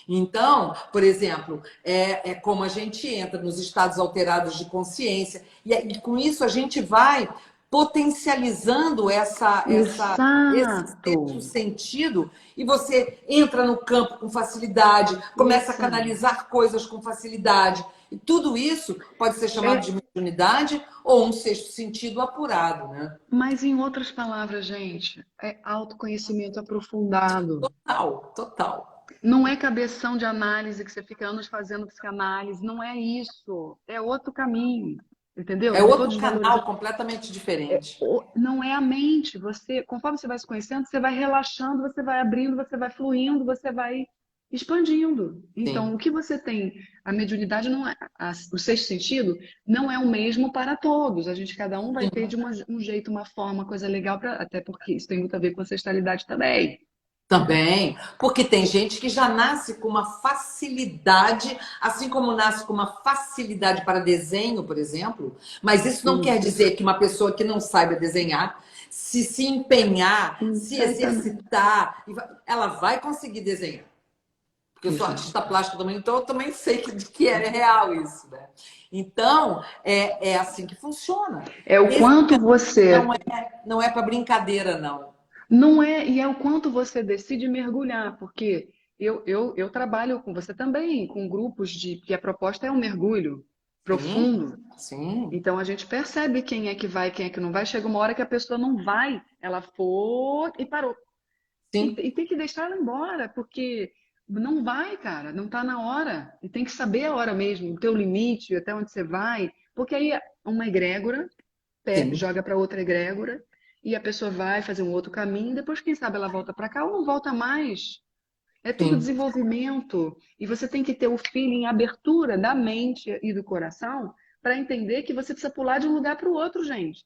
Então, por exemplo, é como a gente entra nos estados alterados de consciência, e com isso a gente vai potencializando esse Exato. sexto sentido, e você entra no campo com facilidade, começa a Exato. canalizar coisas com facilidade. E tudo isso pode ser chamado de É, mediunidade ou um sexto sentido apurado, né? mas em outras palavras, gente, é autoconhecimento aprofundado. Total, total. Não é cabeção de análise que você fica anos fazendo psicanálise. Não é isso. É outro caminho. Entendeu? É Não estou outro canal desvalorizando. completamente diferente. Não é a mente. Você, conforme você vai se conhecendo, você vai relaxando, você vai abrindo, você vai fluindo, você vai expandindo. Então, o Sim. que você tem, a mediunidade não é, o sexto sentido não é o mesmo para todos. A gente, cada um vai ter de um jeito, uma forma, uma coisa legal, até porque isso tem muito a ver com ancestralidade também. Também, porque tem gente que já nasce com uma facilidade, assim como nasce com uma facilidade para desenho, por exemplo, mas isso não quer Isso. dizer que uma pessoa que não saiba desenhar, se empenhar, se Exatamente. exercitar, ela vai conseguir desenhar. Porque eu sou artista Exato. plástica também, então eu também sei que é real isso, né? Então, é assim que funciona. É o Esse quanto você. não é para brincadeira, não. Não é, e é o quanto você decide mergulhar, porque eu trabalho com você também, com grupos que a proposta é um mergulho Sim, profundo. sim, Então a gente percebe quem é que vai, quem é que não vai. Chega uma hora que a pessoa não vai, ela foi e parou. sim, E tem que deixar ela embora, porque não vai, cara, não está na hora. E tem que saber a hora mesmo, o teu limite, até onde você vai, porque aí uma egrégora sim, joga para outra egrégora e a pessoa vai fazer um outro caminho, depois, quem sabe, ela volta para cá ou não volta mais. É tudo sim, desenvolvimento. E você tem que ter o feeling, a abertura da mente e do coração para entender que você precisa pular de um lugar para o outro, gente.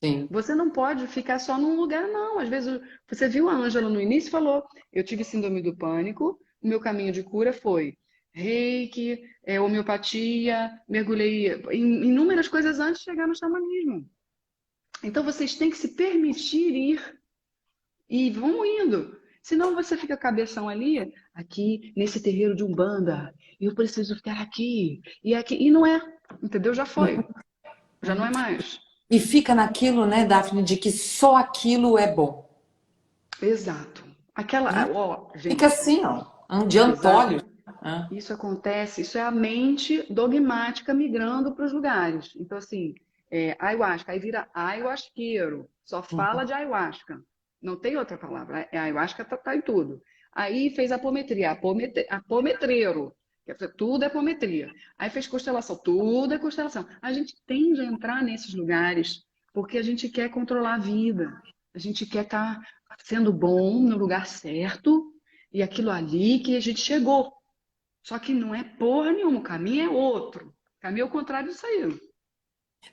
sim. Você não pode ficar só num lugar, não. Às vezes, você viu a Ângela no início e falou: eu tive síndrome do pânico, o meu caminho de cura foi reiki, homeopatia, mergulhei em inúmeras coisas antes de chegar no xamanismo. Então vocês têm que se permitir ir e vão indo. Senão você fica cabeção ali, aqui nesse terreiro de Umbanda. Eu preciso ficar aqui e aqui. E não é, entendeu? Já foi. Já não é mais. E fica naquilo, né, Daphne, de que só aquilo é bom, Exato. Aquela, né? ó, Fica gente, assim, ó, de exato. antóleo, né? Isso acontece, isso é a mente dogmática migrando para os lugares. Então, assim, ayahuasca, aí vira ayahuasqueiro, só fala de ayahuasca. Não tem outra palavra. Ayahuasca tá em tudo. Aí fez apometria, apometreiro, tudo é apometria. Aí fez constelação, tudo é constelação. A gente tende a entrar nesses lugares porque a gente quer controlar a vida. A gente quer estar sendo bom no lugar certo e aquilo ali que a gente chegou. Só que não é porra nenhuma, o caminho é outro. O caminho é o contrário disso aí,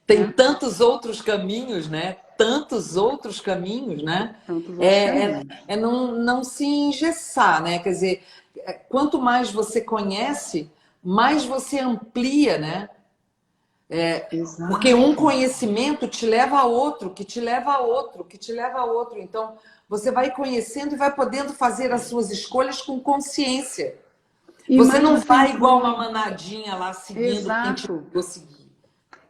Tem né? tantos outros caminhos, né? Tantos outros caminhos, né? Tantos outros caminhos. É não se engessar, né? Quer dizer, quanto mais você conhece, mais você amplia, né? Porque um Exato. conhecimento te leva a outro, que te leva a outro, que te leva a outro. Então, você vai conhecendo e vai podendo fazer as suas escolhas com consciência. E Você mais não você vai igual uma inclui. manadinha lá seguindo quem te Exato. mandou seguir.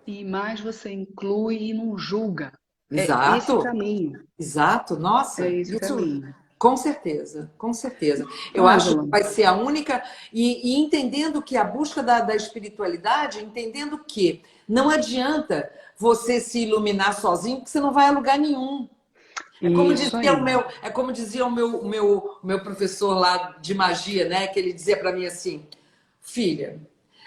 E mais você inclui e não julga. É esse o Exato, caminho. exato. É Nossa, esse o isso caminho. com certeza, com certeza. Eu acho Ângela, que vai ser a única. E entendendo que a busca da espiritualidade, entendendo que não adianta você se iluminar sozinho, porque você não vai a lugar nenhum. isso aí. É como dizia o meu professor lá de magia, né? Que ele dizia para mim assim: filha,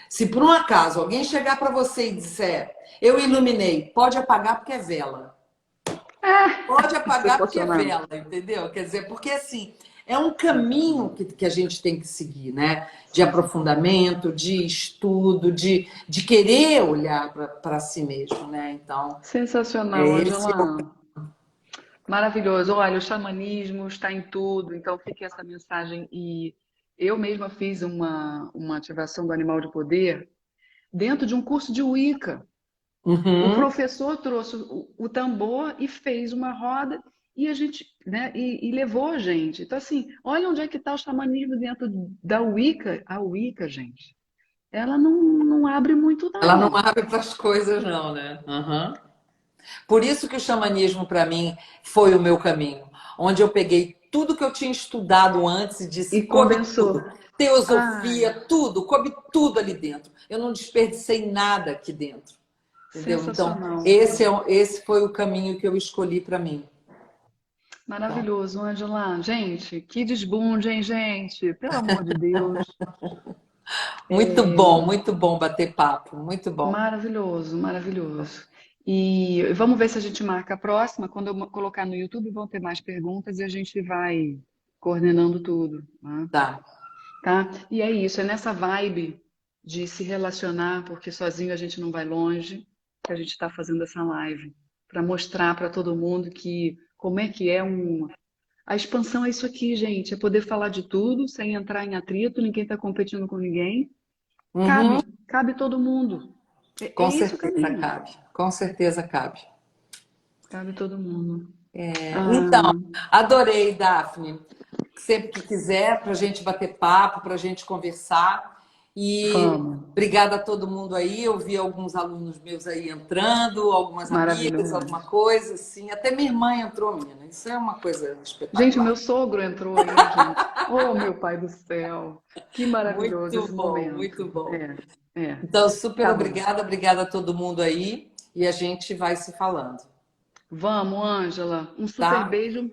se por um acaso alguém chegar para você e disser, eu iluminei, pode apagar porque é vela. Pode apagar porque é Sensacional. vela, entendeu? Quer dizer, porque assim, é um caminho que a gente tem que seguir, né? De aprofundamento, de estudo, de querer olhar para si mesmo, né? Então, Sensacional, é esse. Ângela. Maravilhoso. Olha, o xamanismo está em tudo, então fique essa mensagem. E eu mesma fiz uma ativação do animal de poder dentro de um curso de Wicca. O Uhum. professor trouxe o tambor e fez uma roda e a gente, né, e levou a gente. Então, assim, olha onde é que está o xamanismo dentro da Wicca. A Wicca, gente, ela não abre muito, Ela não não. abre para as coisas, não, né? Uhum. Por isso que o xamanismo, para mim, foi o meu caminho. Onde eu peguei tudo que eu tinha estudado antes e E disse, coube condensou. tudo. Ai, Teosofia, tudo, coube tudo ali dentro. Eu não desperdicei nada aqui dentro. Entendeu? Então, sensacional. esse foi o caminho que eu escolhi para mim. Então, Maravilhoso, Angela. Gente, que desbunde, hein, gente? Pelo amor de Deus. muito bom bater papo, muito bom. Maravilhoso, maravilhoso. E vamos ver se a gente marca a próxima. Quando eu colocar no YouTube, vão ter mais perguntas e a gente vai coordenando tudo, né? Tá. Tá? E é isso, é nessa vibe de se relacionar, porque sozinho a gente não vai longe, que a gente está fazendo essa live, para mostrar para todo mundo que como é que é um. A expansão é isso aqui, gente, é poder falar de tudo sem entrar em atrito, ninguém está competindo com ninguém. Uhum. Cabe todo mundo. É Com esse o certeza caminho. cabe. Com certeza cabe. Cabe todo mundo. Então, Ah, adorei, Daphne. Sempre que quiser, para a gente bater papo, para a gente conversar. E vamos. obrigada a todo mundo aí. Eu vi alguns alunos meus aí entrando, algumas amigas, alguma Maravilhoso. coisa assim. Até minha irmã entrou, menina. Isso é uma coisa Gente, o espetacular. meu sogro entrou aí, gente. Oh, meu pai do céu. Que maravilhoso Muito esse bom, momento. muito bom. É. Então, super Tá bom. obrigada, obrigada a todo mundo aí. E a gente vai se falando, Vamos, Ângela. Um super tá? beijo.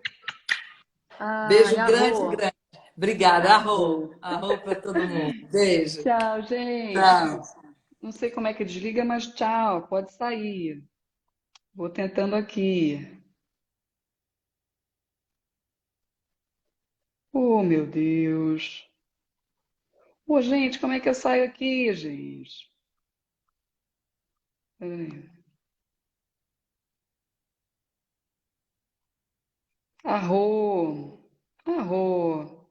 Ai, Beijo grande, arro. grande. Obrigada. Arro. Arro. Arro para todo mundo. Beijo. Tchau, gente. Tchau. Não sei como é que desliga, mas tchau. Pode sair. Vou tentando aqui. Oh, meu Deus. Ô, gente, como é que eu saio aqui, gente? Peraí. Arro. Arro. Vou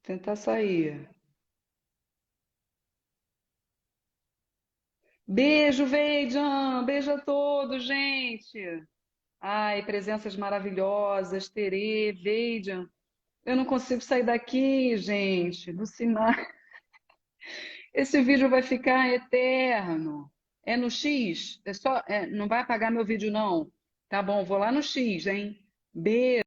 tentar sair. Beijo, Veijan. Beijo a todos, gente. Ai, presenças maravilhosas. Terê, Veijan. Eu não consigo sair daqui, gente. Lucimar. Esse vídeo vai ficar eterno. É no X? Não vai apagar meu vídeo, não. Tá bom, vou lá no X, hein? Beijo.